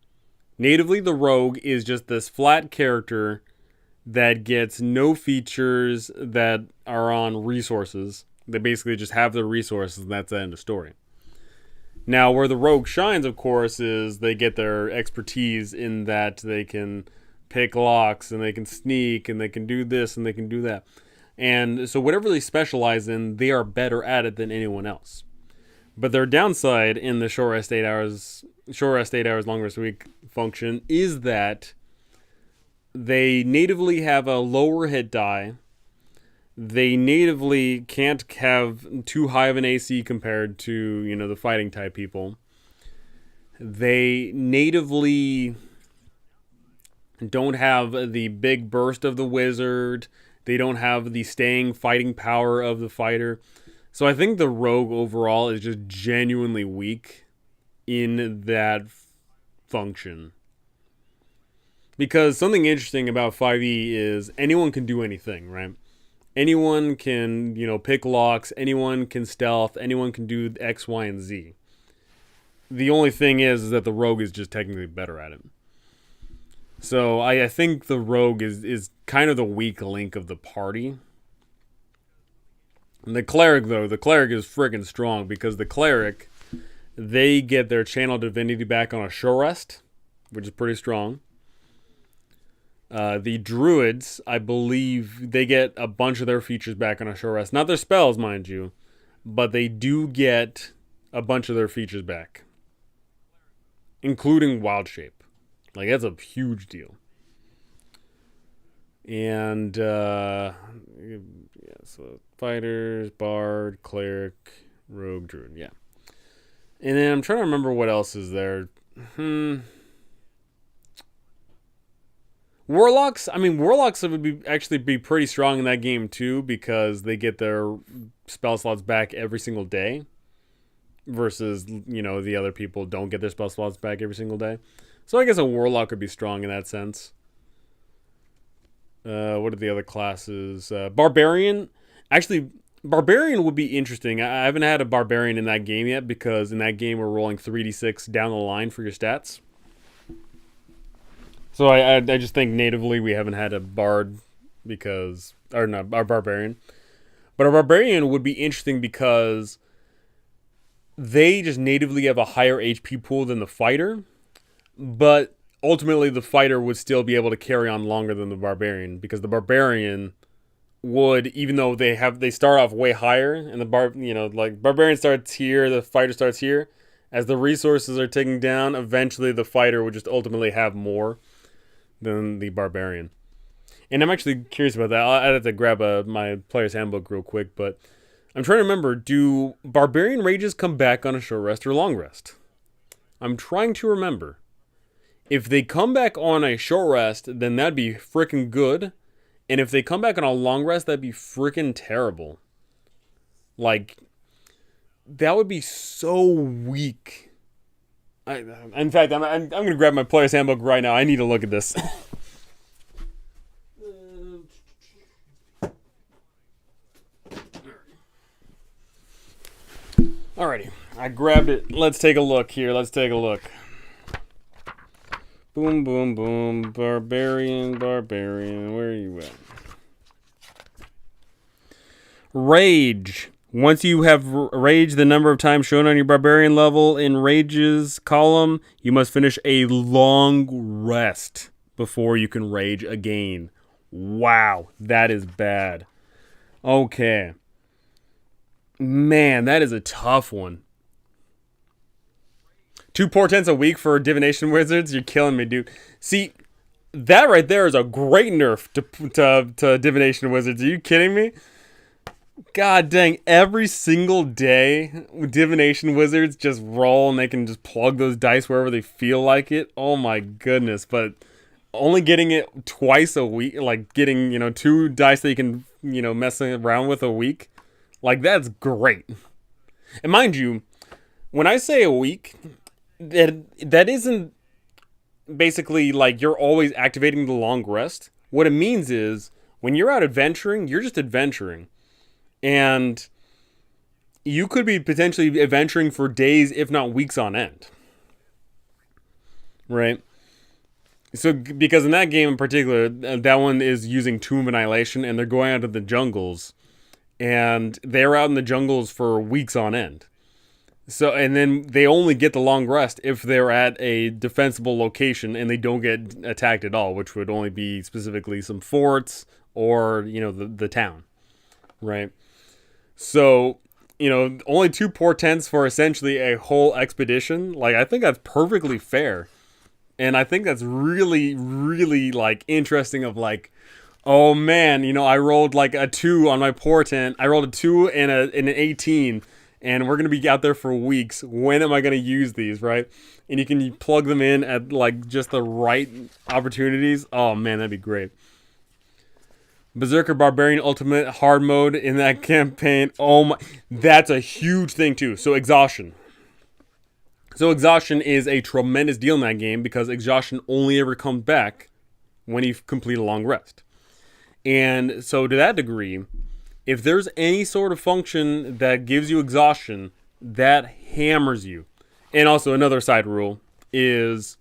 Natively, the rogue is just this flat character that gets no features that are on resources. They basically just have the resources, and that's the end of story. Now, where the rogue shines, of course, is they get their expertise in that they can pick locks, and they can sneak, and they can do this, and they can do that. And so whatever they specialize in, they are better at it than anyone else. But their downside in the short rest 8 hours, long rest week function is that they natively have a lower hit die. They natively can't have too high of an AC compared to, the fighting type people. They natively don't have the big burst of the wizard. They don't have the staying fighting power of the fighter. So I think the rogue overall is just genuinely weak in that function. Because something interesting about 5e is anyone can do anything, right? Anyone can, pick locks, anyone can stealth, anyone can do X, Y, and Z. The only thing is that the rogue is just technically better at it. So I think the rogue is kind of the weak link of the party. And the cleric, though, the cleric is freaking strong because the cleric, they get their channel divinity back on a short rest, which is pretty strong. The druids, I believe, they get a bunch of their features back on a short rest. Not their spells, mind you, but they do get a bunch of their features back, including wild shape. Like, that's a huge deal. And, yeah, so fighters, bard, cleric, rogue, druid, yeah. And then I'm trying to remember what else is there. Warlocks, warlocks would actually be pretty strong in that game too because they get their spell slots back every single day versus, the other people don't get their spell slots back every single day. So I guess a warlock would be strong in that sense. What are the other classes? Barbarian. Actually, Barbarian would be interesting. I haven't had a Barbarian in that game yet because in that game we're rolling 3d6 down the line for your stats. So I just think natively we haven't had a bard our barbarian. But a barbarian would be interesting because they just natively have a higher HP pool than the fighter. But ultimately the fighter would still be able to carry on longer than the barbarian because the barbarian would, even though they start off way higher and the barbarian starts here, the fighter starts here. As the resources are ticking down, eventually the fighter would just ultimately have more than the barbarian. And I'm actually curious about that. I'd have to grab my player's handbook real quick, but I'm trying to remember, do barbarian rages come back on a short rest or long rest? I'm trying to remember. If they come back on a short rest, then that'd be freaking good. And if they come back on a long rest, that'd be freaking terrible. Like, that would be so weak. In fact, I'm going to grab my player's handbook right now. I need to look at this. Alrighty, I grabbed it. Let's take a look here. Boom, boom, boom. Barbarian. Where are you at? Rage. Once you have raged the number of times shown on your barbarian level in rages column, you must finish a long rest before you can rage again. Wow, that is bad. Okay. Man, that is a tough one. 2 portents a week for divination wizards? You're killing me, dude. See, that right there is a great nerf to divination wizards. Are you kidding me? God dang, every single day, divination wizards just roll and they can just plug those dice wherever they feel like it. Oh my goodness, but only getting it twice a week, like getting, 2 dice that you can, mess around with a week, like that's great. And mind you, when I say a week, that isn't basically like you're always activating the long rest. What it means is when you're out adventuring, you're just adventuring. And you could be potentially adventuring for days, if not weeks on end. Right? So, because in that game in particular, that one is using Tomb of Annihilation, and they're going out to the jungles. And they're out in the jungles for weeks on end. So, and then they only get the long rest if they're at a defensible location and they don't get attacked at all, which would only be specifically some forts or, the town. Right? So, only 2 portents for essentially a whole expedition. Like, I think that's perfectly fair. And I think that's really, really, interesting of, oh, man, I rolled, a 2 on my portent. I rolled a 2 and an 18, and we're going to be out there for weeks. When am I going to use these, right? And you can plug them in at, just the right opportunities. Oh, man, that'd be great. Berserker Barbarian Ultimate hard mode in that campaign. Oh my, that's a huge thing too. So exhaustion. So exhaustion is a tremendous deal in that game because exhaustion only ever comes back when you complete a long rest. And so to that degree, if there's any sort of function that gives you exhaustion, that hammers you. And also another side rule is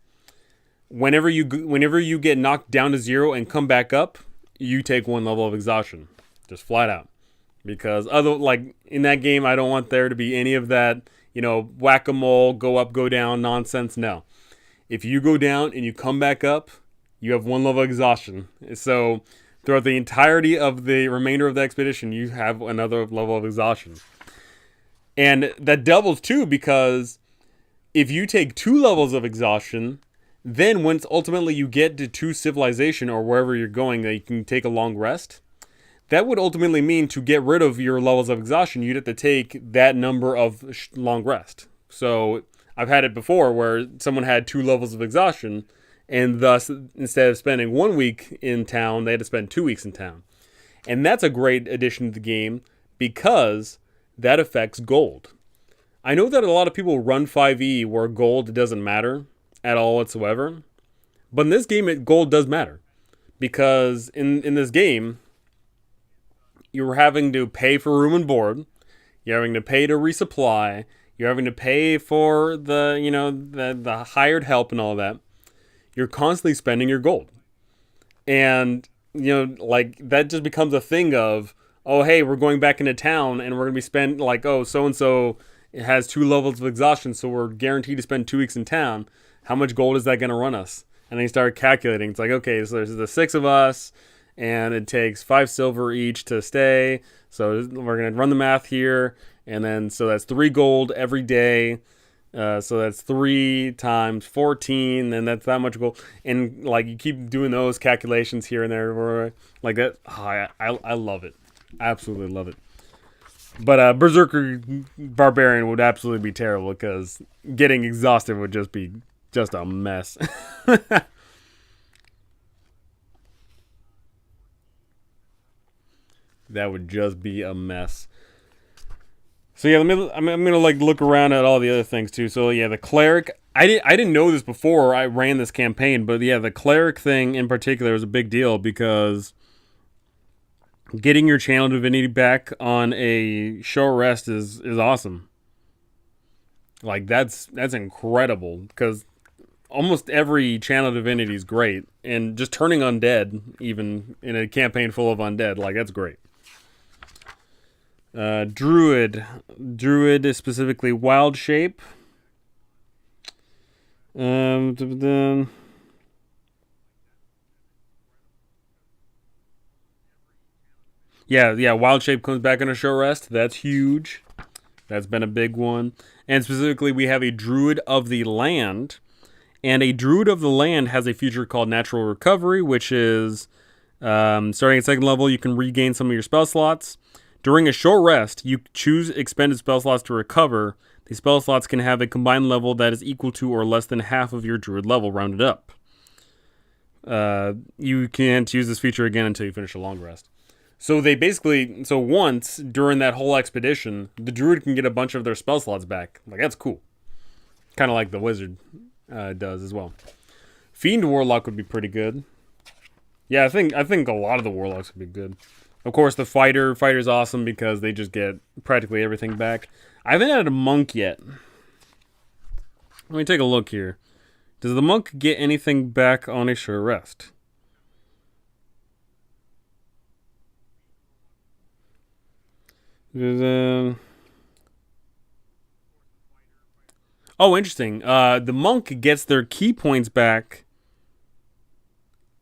whenever you get knocked down to 0 and come back up, you take 1 level of exhaustion, just flat out. Because like in that game, I don't want there to be any of that, whack-a-mole, go up, go down nonsense. No, if you go down and you come back up, you have 1 level of exhaustion. So throughout the entirety of the remainder of the expedition, you have another level of exhaustion. And that doubles too, because if you take 2 levels of exhaustion, then once ultimately you get to civilization or wherever you're going that you can take a long rest, that would ultimately mean to get rid of your levels of exhaustion, you'd have to take that number of long rest. So I've had it before where someone had 2 levels of exhaustion, and thus instead of spending 1 week in town, they had to spend 2 weeks in town. And that's a great addition to the game because that affects gold. I know that a lot of people run 5e where gold doesn't matter at all whatsoever. But in this game, gold does matter. Because in this game, you're having to pay for room and board. You're having to pay to resupply. You're having to pay for the hired help and all that. You're constantly spending your gold. And, like that just becomes a thing of, oh, hey, we're going back into town and we're going to be spent like, oh, so-and-so has 2 levels of exhaustion, so we're guaranteed to spend 2 weeks in town. How much gold is that going to run us? And then you start calculating. It's like, okay, so there's the 6 of us, and it takes 5 silver each to stay. So we're going to run the math here. And then, so that's 3 gold every day. So that's 3 times 14, and that's that much gold. And like you keep doing those calculations here and there, like that. Oh, I love it. Absolutely love it. But Berserker Barbarian would absolutely be terrible because getting exhausted would just be just a mess. That would just be a mess. So yeah, I'm gonna like look around at all the other things too. So yeah, the cleric. I didn't know this before I ran this campaign, but yeah, the cleric thing in particular is a big deal because getting your channel divinity back on a short rest is awesome. Like that's incredible because almost every channel divinity is great, and just turning undead, even in a campaign full of undead, like that's great. Druid is specifically wild shape. Then yeah, wild shape comes back on a short rest. That's huge. That's been a big one. And specifically, we have a druid of the land. And a druid of the land has a feature called natural recovery, which is starting at 2nd level, you can regain some of your spell slots. During a short rest, you choose expended spell slots to recover. The spell slots can have a combined level that is equal to or less than half of your druid level, rounded up. You can't use this feature again until you finish a long rest. So they basically, once during that whole expedition, the druid can get a bunch of their spell slots back. Like, that's cool. Kind of like the wizard does as well. Fiend Warlock would be pretty good. Yeah, I think a lot of the warlocks would be good. Of course, the fighter's awesome because they just get practically everything back. I haven't had a monk yet. Let me take a look here. Does the monk get anything back on a short rest? Oh, interesting. The monk gets their key points back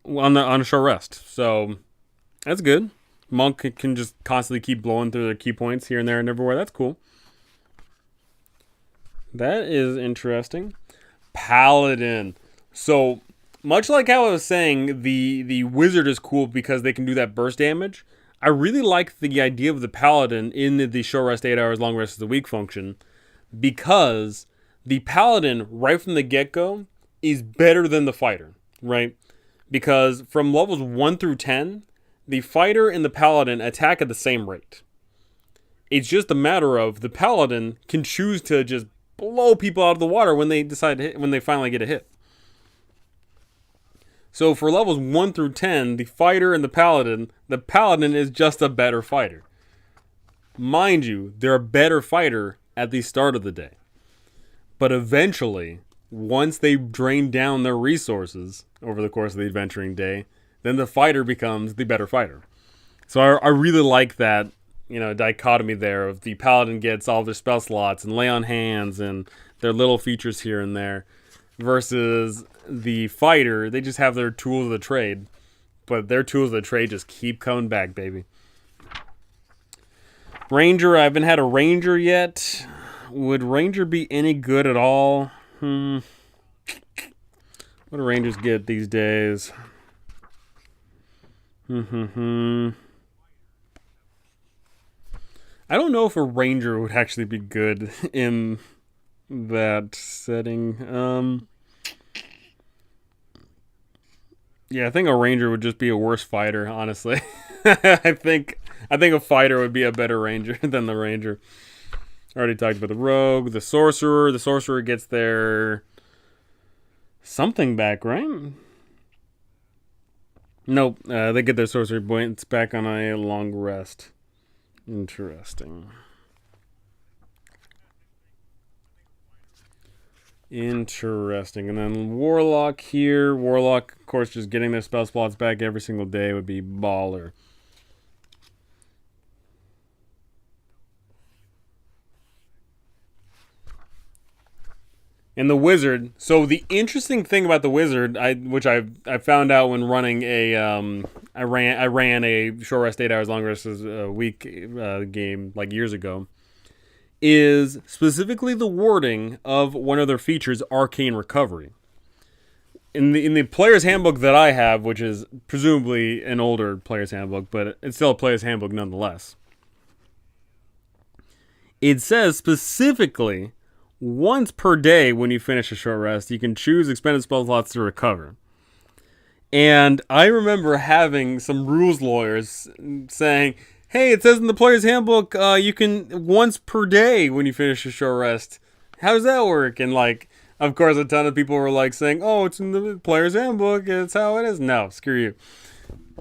on a short rest, so that's good. Monk can just constantly keep blowing through their key points here and there and everywhere. That's cool. That is interesting. Paladin. So much like how I was saying, the wizard is cool because they can do that burst damage. I really like the idea of the paladin in the short rest, 8 hours, long rest of the week function, because the paladin right from the get-go is better than the fighter, right? Because from levels 1 through 10, the fighter and the paladin attack at the same rate. It's just a matter of the paladin can choose to just blow people out of the water when they decide to hit, when they finally get a hit. So for levels 1 through 10, the fighter and the paladin is just a better fighter. Mind you, they're a better fighter at the start of the day. But eventually, once they drain down their resources over the course of the adventuring day, then the fighter becomes the better fighter. So I really like that, dichotomy there of the paladin gets all their spell slots and lay on hands and their little features here and there, versus the fighter, they just have their tools of the trade, but their tools of the trade just keep coming back, baby. Ranger, I haven't had a ranger yet. Would ranger be any good at all? What do rangers get these days? I don't know if a ranger would actually be good in that setting. Yeah, I think a ranger would just be a worse fighter, honestly. I think a fighter would be a better ranger than the ranger. I already talked about the rogue, the sorcerer. The sorcerer gets their something back, right? Nope, they get their sorcery points back on a long rest. Interesting. Interesting. And then Warlock here. Warlock, of course, just getting their spell slots back every single day would be baller. And the Wizard. So the interesting thing about the Wizard, which I found out when running I ran a short rest 8 hours long rest a week game like years ago, is specifically the wording of one of their features, Arcane Recovery. In the player's handbook that I have, which is presumably an older player's handbook, but it's still a player's handbook nonetheless, it says specifically, once per day when you finish a short rest, you can choose expended spell slots to recover. And I remember having some rules lawyers saying, hey, it says in the player's handbook you can once per day when you finish a short rest. How does that work? And of course, a ton of people were saying, oh, it's in the player's handbook. It's how it is. No, screw you.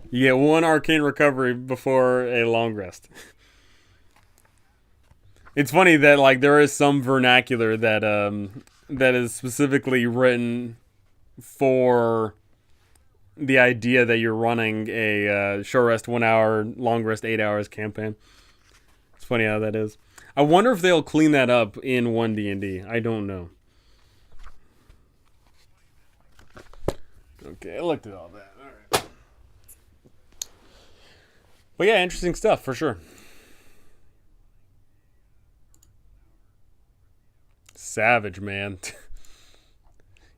You get one arcane recovery before a long rest. It's funny that there is some vernacular that is specifically written for the idea that you're running a short rest 1 hour, long rest 8 hours campaign. It's funny how that is. I wonder if they'll clean that up in 1D&D. I don't know. Okay, I looked at all that. All right. But yeah, interesting stuff for sure. Savage, man.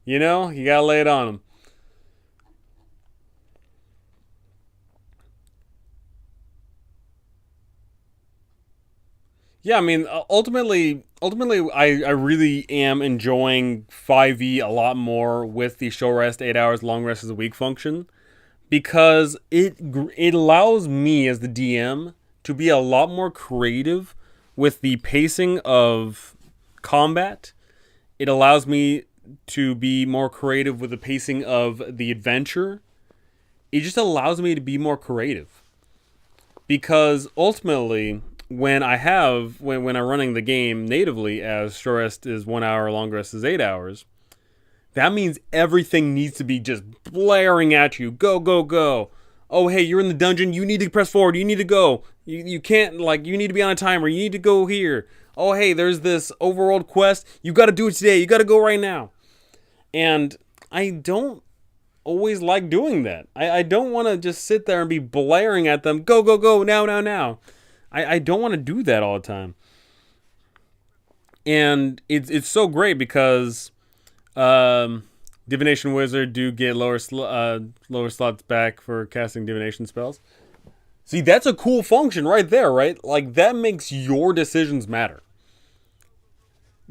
You gotta lay it on them. Yeah, I mean, ultimately, I really am enjoying 5e a lot more with the short rest, 8 hours, long rest as a week function, because it allows me as the DM to be a lot more creative with the pacing of combat. It allows me to be more creative with the pacing of the adventure. It just allows me to be more creative, because ultimately, when I'm running the game natively as short rest is 1 hour, long rest is 8 hours, that means everything needs to be just blaring at you. Go, go, go. Oh, hey, you're in the dungeon. You need to press forward. You need to go. You can't, you need to be on a timer. You need to go here. Oh, hey, there's this overworld quest. You got to do it today. You got to go right now. And I don't always like doing that. I don't want to just sit there and be blaring at them. Go, go, go. Now, now, now. I don't want to do that all the time. And it's so great because Divination Wizard do get lower slots back for casting divination spells. See, that's a cool function right there, right? That makes your decisions matter.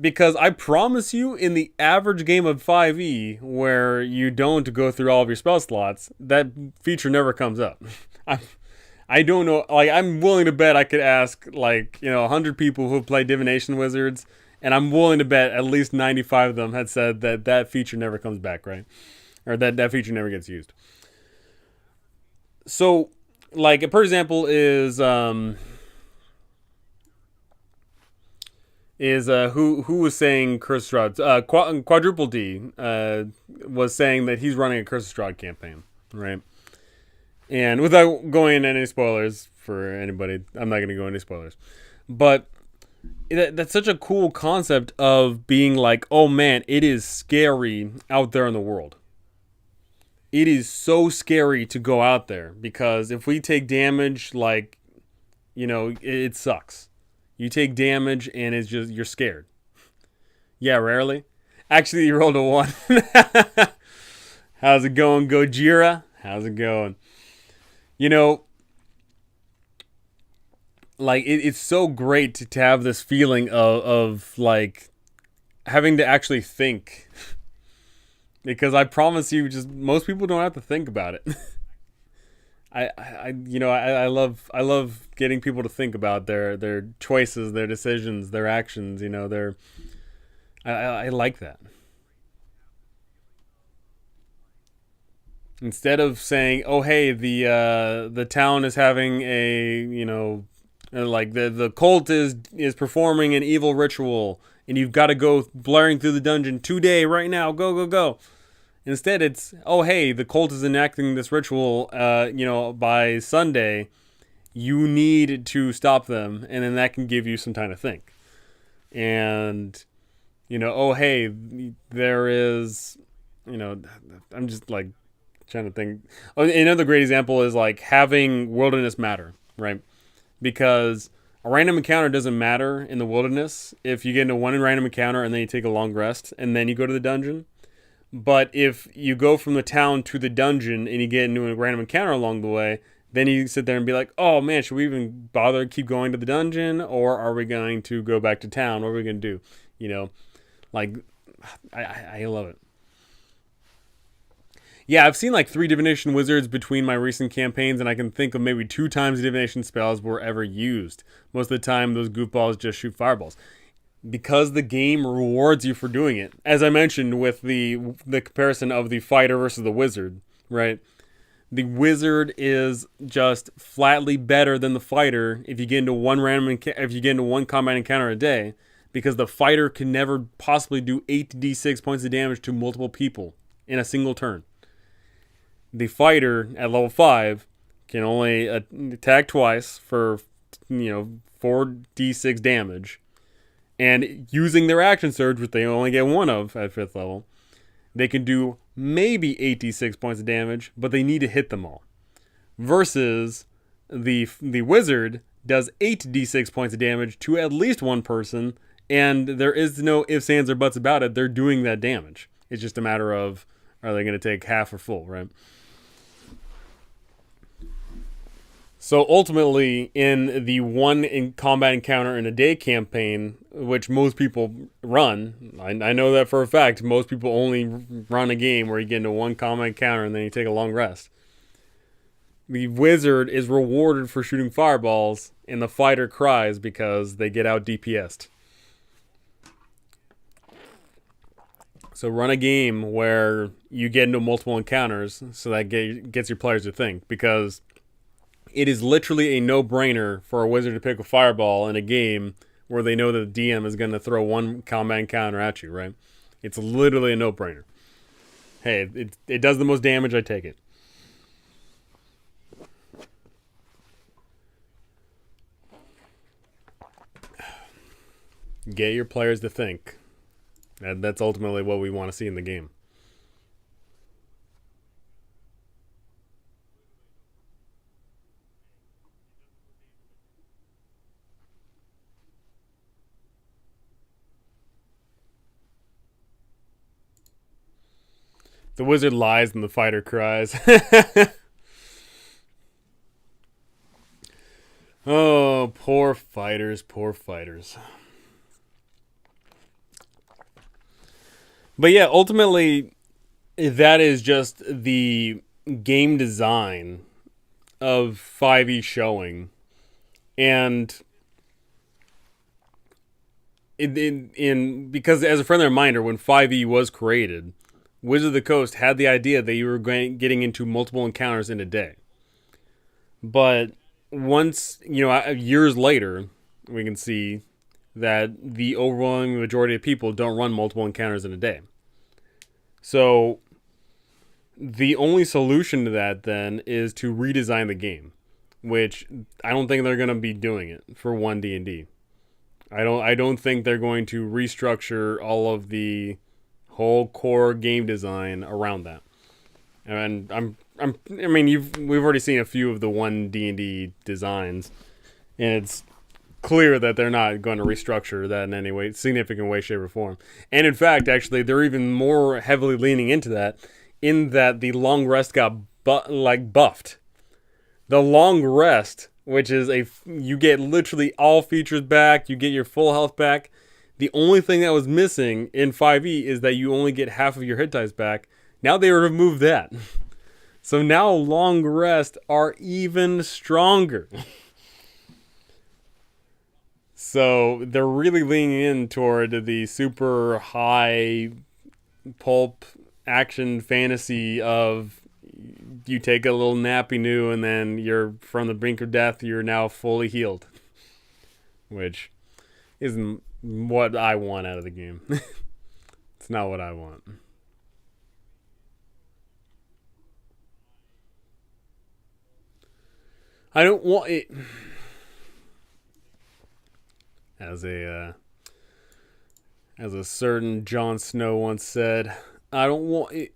Because I promise you, in the average game of 5e, where you don't go through all of your spell slots, that feature never comes up. I don't know. Like, I'm willing to bet I could ask, like, 100 people who play Divination Wizards, and I'm willing to bet at least 95 of them had said that that feature never comes back, right? Or that feature never gets used. So, like, a per example is who was saying Curse of Strahd? Quadruple D was saying that he's running a Curse of Strahd campaign, right? And without going into any spoilers for anybody, I'm not going to go into spoilers. But that's such a cool concept of being like, oh man, it is scary out there in the world. It is so scary to go out there because if we take damage, like, it sucks. You take damage and it's just, you're scared. Yeah, rarely. Actually, you rolled a 1. How's it going, Gojira? How's it going? You know, like, it's so great to have this feeling of, like, having to actually think. Because I promise you, just most people don't have to think about it. I love getting people to think about their choices, their decisions, their actions. I like that. Instead of saying, "Oh, hey, the town is having a like the cult is performing an evil ritual, and you've got to go blaring through the dungeon today, right now, go go go." Instead, it's, "Oh, hey, the cult is enacting this ritual. By Sunday, you need to stop them," and then that can give you some time to think. And oh, hey, there is, I'm just like trying to think. Oh, another great example is like having wilderness matter, right? Because a random encounter doesn't matter in the wilderness if you get into one random encounter and then you take a long rest and then you go to the dungeon. But if you go from the town to the dungeon and you get into a random encounter along the way, then you sit there and be like, oh man, should we even bother keep going to the dungeon, or are we going to go back to town? What are we going to do? Like, I love it. Yeah, I've seen like 3 divination wizards between my recent campaigns, and I can think of maybe 2 times the divination spells were ever used. Most of the time, those goofballs just shoot fireballs because the game rewards you for doing it. As I mentioned with the comparison of the fighter versus the wizard, right? The wizard is just flatly better than the fighter if you get into one combat encounter a day, because the fighter can never possibly do 8d6 points of damage to multiple people in a single turn. The fighter at level 5 can only attack twice for 4d6 damage. And using their action surge, which they only get 1 of at 5th level, they can do maybe 86 points of damage, but they need to hit them all. Versus the wizard does 8d6 points of damage to at least 1 person, and there is no ifs, ands, or buts about it. They're doing that damage. It's just a matter of, are they going to take half or full, right? So ultimately, in the one combat encounter in a day campaign, which most people run, I know that for a fact, most people only run a game where you get into one combat encounter and then you take a long rest. The wizard is rewarded for shooting fireballs, and the fighter cries because they get out DPS'd. So run a game where you get into multiple encounters so that gets your players to think, because it is literally a no-brainer for a wizard to pick a fireball in a game where they know that the DM is going to throw one combat encounter at you, right? It's literally a no-brainer. Hey, it does the most damage, I take it. Get your players to think. That's ultimately what we want to see in the game. The wizard lies and the fighter cries. Oh, poor fighters, poor fighters. But yeah, ultimately, that is just the game design of 5e showing, and because as a friendly reminder, when 5e was created, Wizard of the Coast had the idea that you were getting into multiple encounters in a day. But once, years later, we can see that the overwhelming majority of people don't run multiple encounters in a day. So the only solution to that then is to redesign the game, which I don't think they're going to be doing it for 1D&D. I don't think they're going to restructure all of the whole core game design around that. And we've already seen a few of the 1D&D designs, and it's clear that they're not going to restructure that in any way, significant way, shape, or form. And in fact, actually, they're even more heavily leaning into that, in that the long rest got buffed. The long rest, which is you get literally all features back, you get your full health back. The only thing that was missing in 5e is that you only get half of your hit dice back. Now they removed that. So now long rest are even stronger. So they're really leaning in toward the super high pulp action fantasy of you take a little nappy new and then you're from the brink of death, you're now fully healed. Which isn't what I want out of the game. It's not what I want. I don't want it. As a certain Jon Snow once said, I don't want it.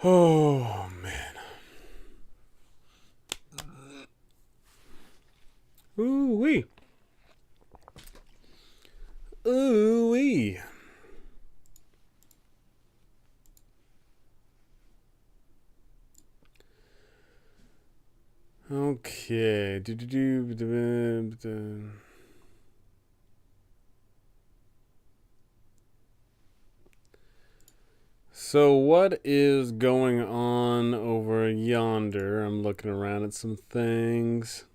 Oh, man. Ooh-wee. Ooh-wee. Okay. So what is going on over yonder? I'm looking around at some things.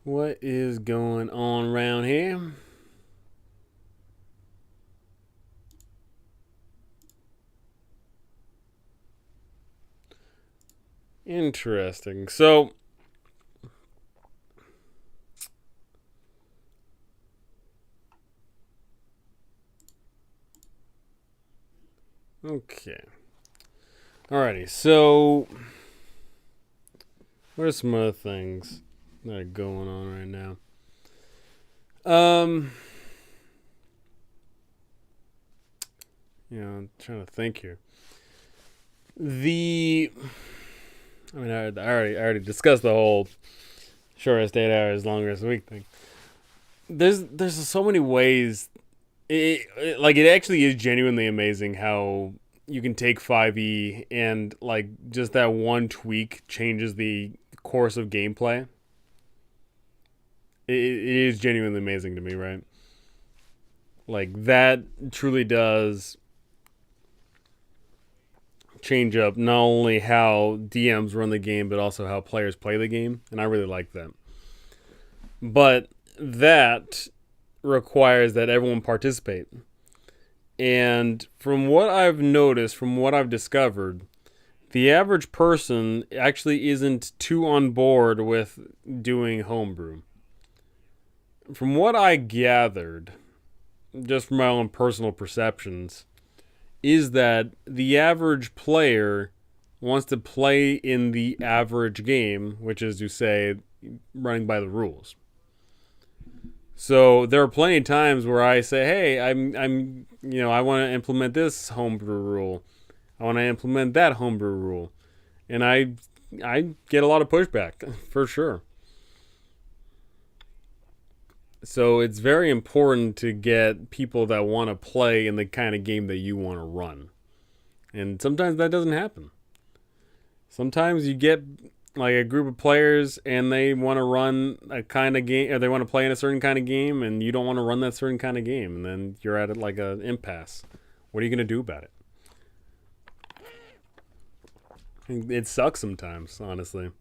What is going on around here? Interesting. So, okay. Alrighty, so what are some other things that are going on right now? I'm trying to think here. I already discussed the whole shortest 8 hours, longest week thing. There's so many ways. It actually is genuinely amazing how you can take 5e and just that one tweak changes the course of gameplay. It is genuinely amazing to me, right? That truly does change up not only how DMs run the game, but also how players play the game, and I really like that. But that requires that everyone participate. And from what I've noticed, from what I've discovered, the average person actually isn't too on board with doing homebrew. From what I gathered, just from my own personal perceptions, is that the average player wants to play in the average game, which is to say, running by the rules. So there are plenty of times where I say, "Hey, I want to implement this homebrew rule. I want to implement that homebrew rule," and I get a lot of pushback for sure. So it's very important to get people that want to play in the kind of game that you want to run. And sometimes that doesn't happen. Sometimes you get like a group of players and they want to run a kind of game, or they want to play in a certain kind of game, and you don't want to run that certain kind of game, and then you're at like an impasse. What are you going to do about it? It sucks sometimes, honestly.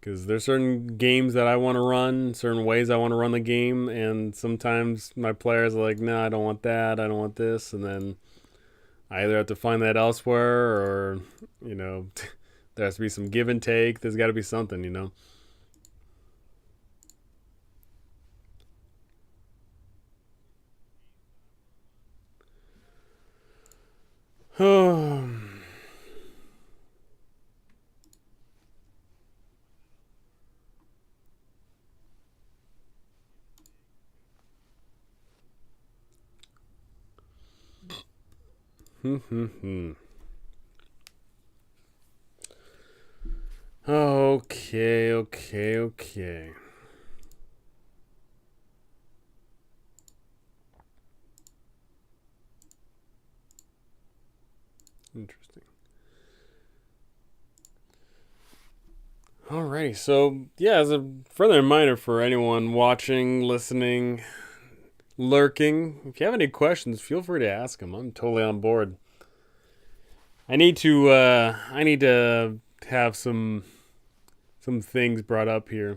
Because there's certain games that I want to run, certain ways I want to run the game, and sometimes my players are like, no, I don't want that, I don't want this, and then I either have to find that elsewhere, or, there has to be some give and take. There's got to be something. Oh. Okay, okay, okay. Interesting. Alrighty, so yeah, as a further reminder for anyone watching, listening, lurking, if you have any questions, feel free to ask them. I'm totally on board. I need to have some things brought up here.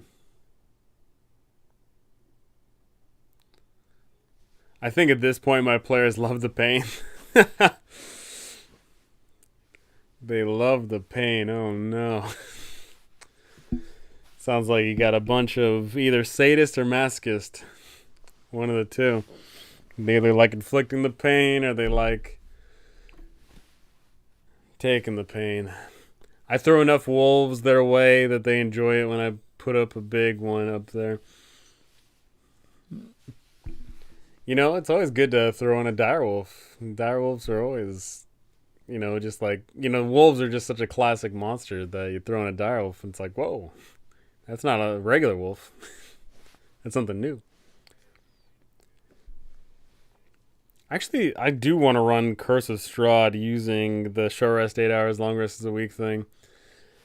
I think at this point my players love the pain. They love the pain. Oh no. Sounds like you got a bunch of either sadist or masochist. One of the two. They either like inflicting the pain or they like taking the pain. I throw enough wolves their way that they enjoy it when I put up a big one up there. It's always good to throw in a direwolf. Direwolves are always, just like, wolves are just such a classic monster that you throw in a direwolf and it's like, whoa, that's not a regular wolf. That's something new. Actually, I do want to run Curse of Strahd using the short rest 8 hours, long rest is a week thing.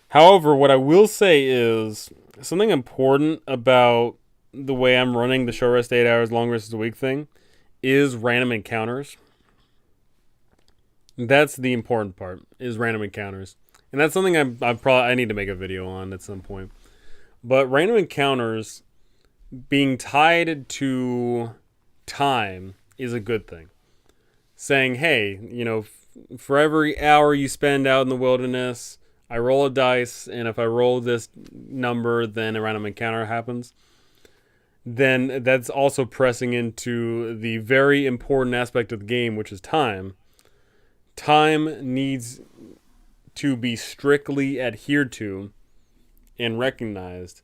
However, what I will say is something important about the way I'm running the short rest 8 hours, long rest is a week thing is random encounters. That's the important part, is random encounters. And that's something I need to make a video on at some point. But random encounters being tied to time is a good thing. Saying, hey, for every hour you spend out in the wilderness, I roll a dice, and if I roll this number, then a random encounter happens. Then that's also pressing into the very important aspect of the game, which is time. Time needs to be strictly adhered to and recognized.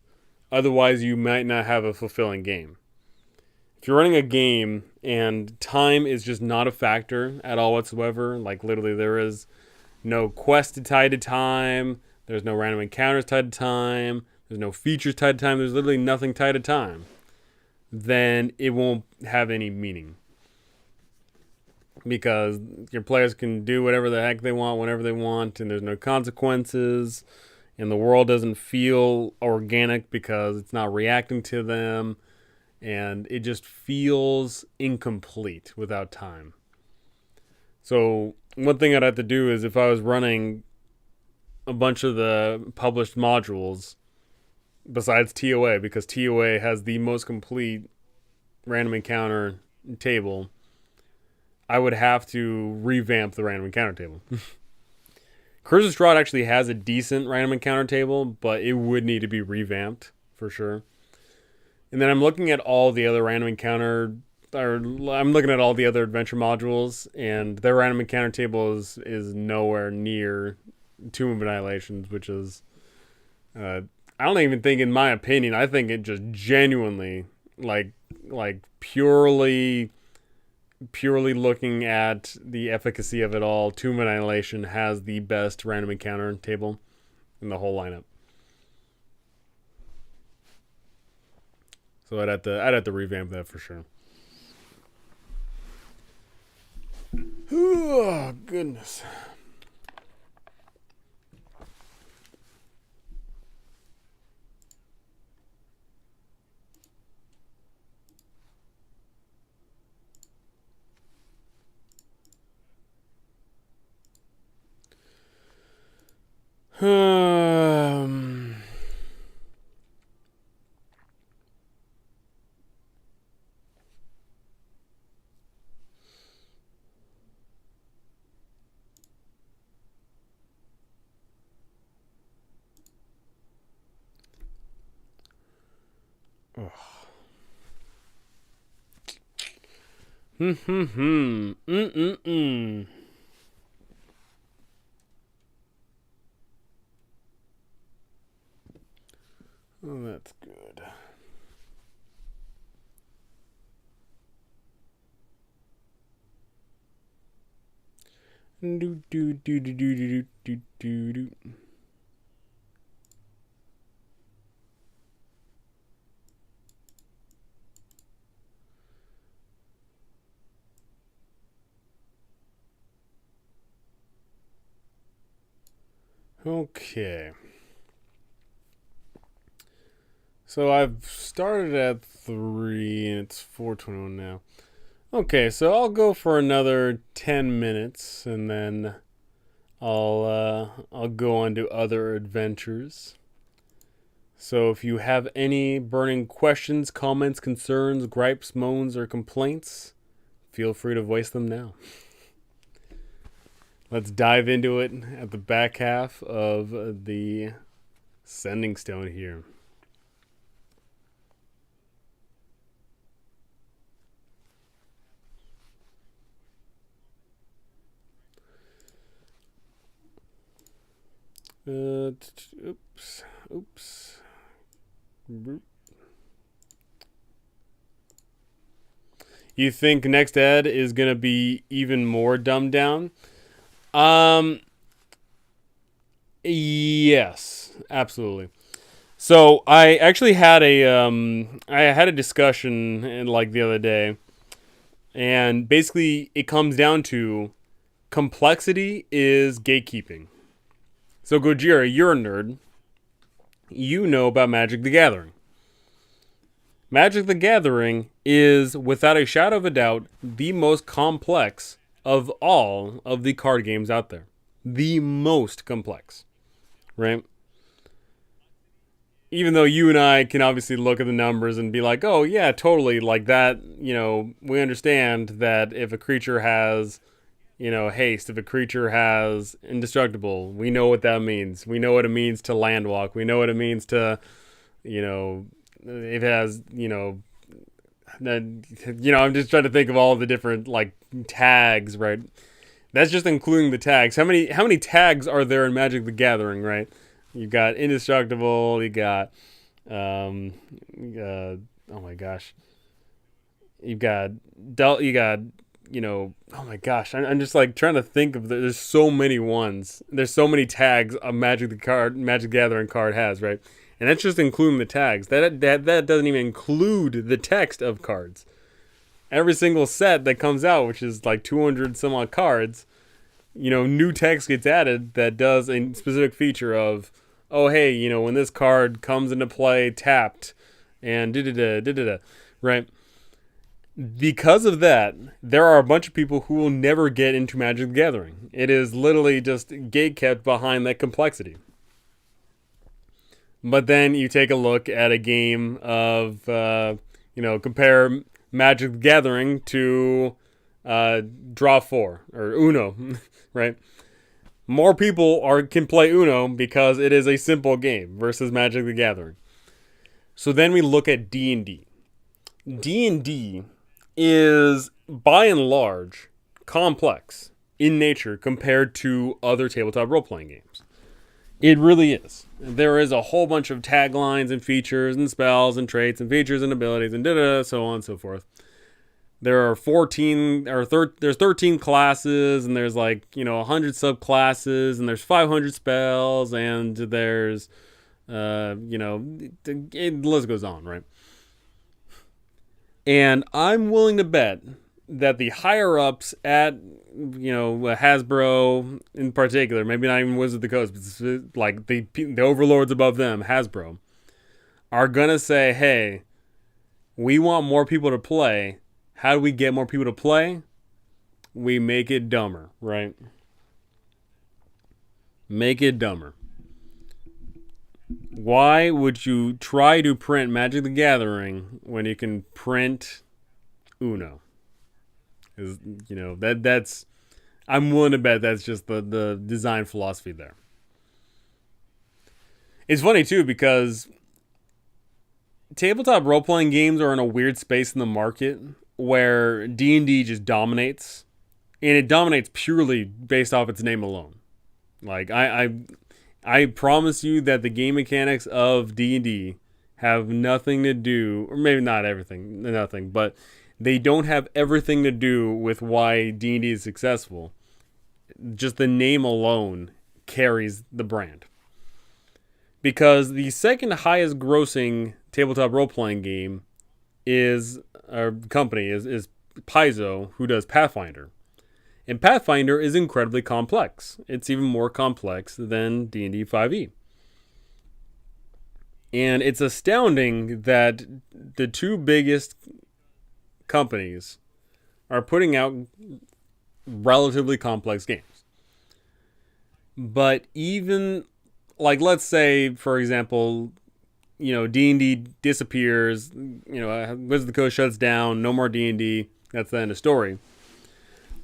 Otherwise, you might not have a fulfilling game. If you're running a game and time is just not a factor at all whatsoever, like literally there is no quest tied to time, there's no random encounters tied to time, there's no features tied to time, there's literally nothing tied to time, then it won't have any meaning. Because your players can do whatever the heck they want, whenever they want, and there's no consequences, and the world doesn't feel organic because it's not reacting to them. And it just feels incomplete without time. So one thing I'd have to do is if I was running a bunch of the published modules, besides TOA, because TOA has the most complete random encounter table, I would have to revamp the random encounter table. Curse of Strahd actually has a decent random encounter table, but it would need to be revamped for sure. And then I'm looking at all the other random encounter, or I'm looking at all the other adventure modules, and their random encounter table is nowhere near Tomb of Annihilations, which is, I don't even think, in my opinion, I think it just genuinely, like purely looking at the efficacy of it all, Tomb of Annihilation has the best random encounter table in the whole lineup. So I'd have to revamp that for sure. Oh goodness. Um, Mm. Oh, that's good. Do do do do do do do do do. Okay. So I've started at 3 and it's 4:21 now. Okay, so I'll go for another 10 minutes and then I'll go on to other adventures. So if you have any burning questions, comments, concerns, gripes, moans, or complaints, feel free to voice them now. Let's dive into it at the back half of the Sending Stone here. Oops. You think Next Ed is going to be even more dumbed down? Yes, absolutely. So I actually had a discussion like the other day, and basically it comes down to complexity is gatekeeping. So Gojira, you're a nerd. You know about Magic the Gathering. Magic the Gathering is, without a shadow of a doubt, the most complex of all of the card games out there. The most complex, right? Even though you and I can obviously look at the numbers and be like, oh, yeah, totally, like that, we understand that if a creature has, haste, if a creature has indestructible, we know what that means. We know what it means to landwalk. We know what it means to, it has, I'm just trying to think of all the different, like, tags, right? That's just including the tags. How many tags are there in Magic the Gathering, right? You got indestructible. You got, oh my gosh, you got oh my gosh, I'm just like trying to think of there's so many ones. There's so many tags a Magic Gathering card has, right? And that's just including the tags. That doesn't even include the text of cards. Every single set that comes out, which is like 200 some odd cards, new text gets added that does a specific feature of, oh, hey, when this card comes into play tapped and da-da-da, right? Because of that, there are a bunch of people who will never get into Magic the Gathering. It is literally just gate kept behind that complexity. But then you take a look at a game of, compare Magic the Gathering to Draw 4 or Uno, right? More people can play Uno because it is a simple game versus Magic the Gathering. So then we look at D&D. D&D is, by and large, complex in nature compared to other tabletop role-playing games. It really is. There is a whole bunch of taglines and features and spells and traits and features and abilities and so on and so forth. There are 13 classes, and there's 100 subclasses, and there's 500 spells, and there's the list goes on, right? And I'm willing to bet that the higher ups at Hasbro in particular, maybe not even Wizards of the Coast, but like the overlords above them, Hasbro, are gonna say, "Hey, we want more people to play. How do we get more people to play? We make it dumber, right? Make it dumber. Why would you try to print Magic the Gathering when you can print Uno? Is that's I'm willing to bet that's just the design philosophy there. It's funny too because tabletop role playing games are in a weird space in the market where D&D just dominates, and it dominates purely based off its name alone. Like I promise you that the game mechanics of D&D have nothing to do, or maybe not everything, nothing, but they don't have everything to do with why D&D is successful. Just the name alone carries the brand. Because the second highest grossing tabletop role playing game is our company is Paizo, who does Pathfinder. And Pathfinder is incredibly complex. It's even more complex than D&D 5e. And it's astounding that the two biggest companies are putting out relatively complex games. But even, like, let's say, for example, D&D disappears, Wizards of the Coast shuts down, no more D&D, that's the end of story.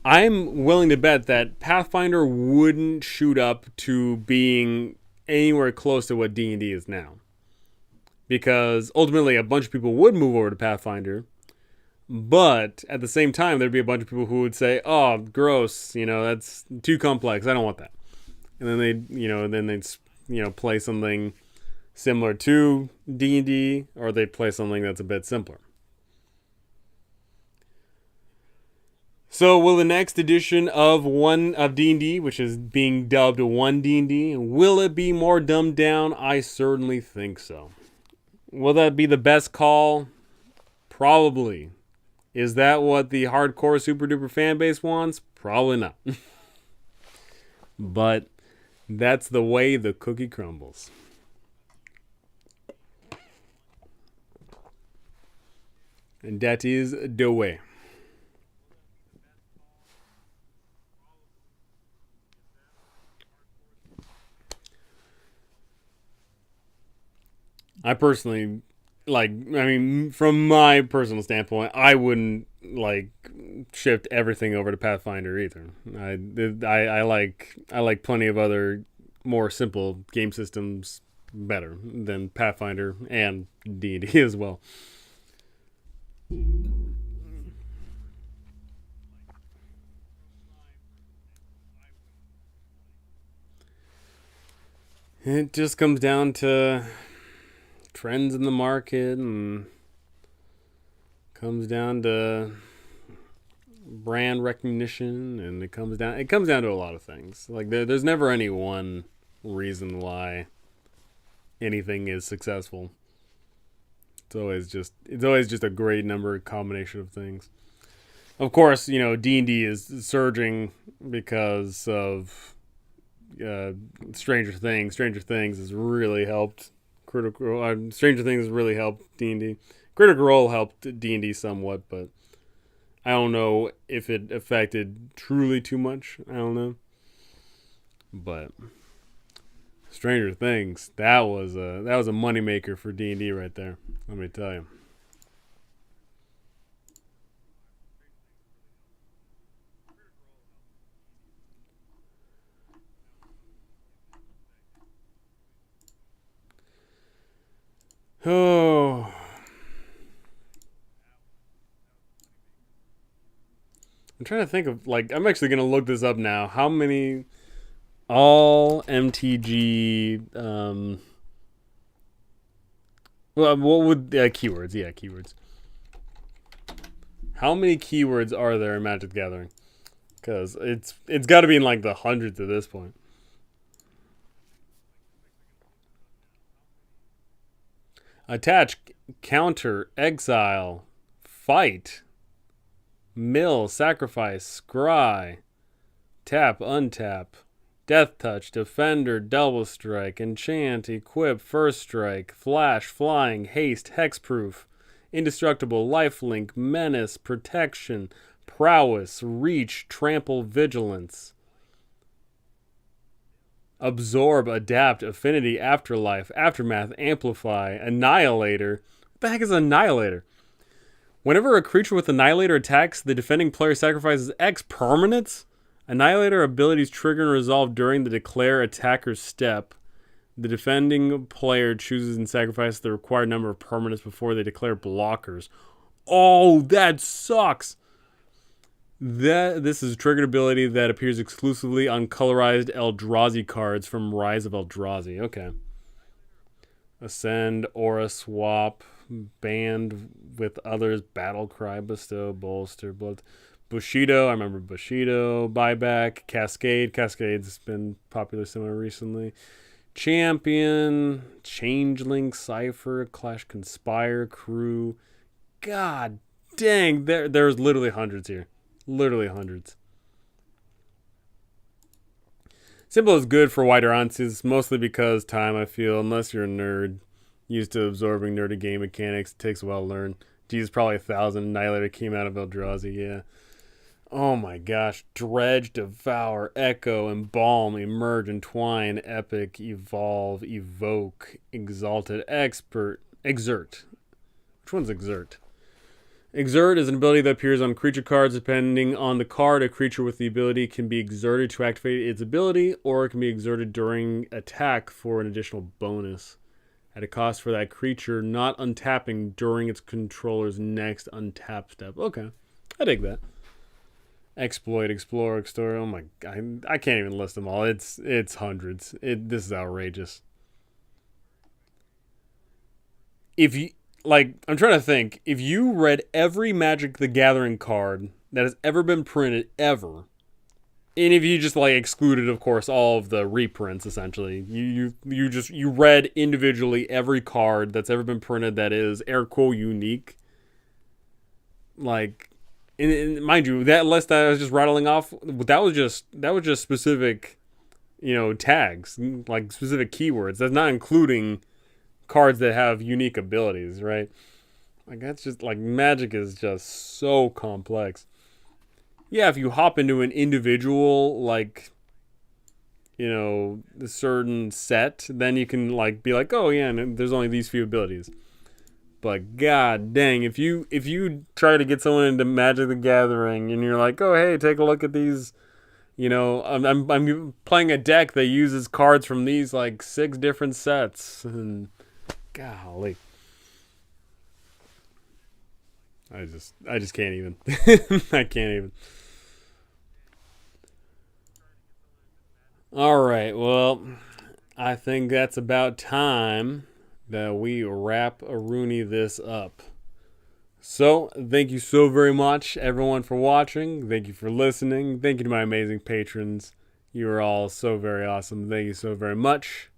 I'm willing to bet that Pathfinder wouldn't shoot up to being anywhere close to what D&D is now. Because ultimately a bunch of people would move over to Pathfinder, but at the same time there'd be a bunch of people who would say, "Oh, gross, that's too complex. I don't want that." And then they'd play something similar to D&D, or they'd play something that's a bit simpler. So will the next edition of D&D, which is being dubbed 1 D&D, will it be more dumbed down? I certainly think so. Will that be the best call? Probably. Is that what the hardcore super duper fan base wants? Probably not. But that's the way the cookie crumbles. And that is the way. I personally, from my personal standpoint, I wouldn't shift everything over to Pathfinder either. I like plenty of other more simple game systems better than Pathfinder and D&D as well. It just comes down to trends in the market, and comes down to brand recognition, and it comes down to a lot of things. Like there's never any one reason why anything is successful. It's always just a great number combination of things. Of course, D&D is surging because of Stranger Things. Stranger Things has really helped Stranger Things has really helped D&D. Critical Role helped D&D somewhat, but I don't know if it affected truly too much. I don't know. But Stranger Things, that was a moneymaker for D&D right there. Let me tell you. Oh. I'm trying to think of, I'm actually going to look this up now. How many all MTG, well, what would, keywords, yeah, keywords. How many keywords are there in Magic the Gathering? Because it's got to be in the hundreds at this point. Attach, counter, exile, Fight. Mill, sacrifice, scry. Tap, untap. Death touch, defender, double strike, enchant, equip, first strike, flash, flying, haste, hexproof, indestructible, lifelink, menace, protection, prowess, reach, trample, vigilance. Absorb, adapt, affinity, afterlife, aftermath, amplify, annihilator. What the heck is annihilator? Whenever a creature with annihilator attacks, the defending player sacrifices X permanents. Annihilator abilities trigger and resolve during the declare attacker's step. The defending player chooses and sacrifices the required number of permanents before they declare blockers. Oh, that sucks! This is a triggered ability that appears exclusively on colorized Eldrazi cards from Rise of Eldrazi. Okay. Ascend, Aura Swap, Band with others, Battle Cry, Bestow, Bolster, Blood. Bushido, I remember Bushido, Buyback, Cascade. Cascade's been popular somewhere recently. Champion, Changeling, Cypher, Clash Conspire, Crew. God dang, there's literally hundreds here. Literally hundreds. Simple is good for wider audiences, mostly because time, I feel, unless you're a nerd, used to absorbing nerdy game mechanics, it takes a while to learn. Jesus, probably 1,000. Annihilator came out of Eldrazi, yeah. Oh my gosh. Dredge, Devour, Echo, Embalm, Emerge, Entwine, Epic, Evolve, Evoke, Exalted, Exert. Which one's Exert? Exert is an ability that appears on creature cards. Depending on the card, a creature with the ability can be exerted to activate its ability, or it can be exerted during attack for an additional bonus at a cost for that creature, not untapping during its controller's next untap step. Okay, I dig that. Exploit, Explore, Extort. Oh my god, I can't even list them all. It's hundreds. This is outrageous. If you I'm trying to think. If you read every Magic the Gathering card that has ever been printed ever, and if you just excluded, of course, all of the reprints, essentially, you read individually every card that's ever been printed that is air quote unique. And mind you, that list that I was just rattling off, that was just specific, tags, specific keywords. That's not including cards that have unique abilities, right? That's just Magic is just so complex. Yeah, if you hop into an individual a certain set, then you can be oh yeah, and there's only these few abilities. But god dang, if you try to get someone into Magic the Gathering and you're oh hey, take a look at these, I'm playing a deck that uses cards from these 6 different sets, and golly, I just can't even. I can't even. All right, well, I think that's about time that we wrap Rooney this up. So, thank you so very much, everyone, for watching. Thank you for listening. Thank you to my amazing patrons. You are all so very awesome. Thank you so very much.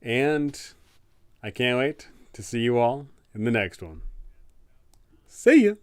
And I can't wait to see you all in the next one. See ya!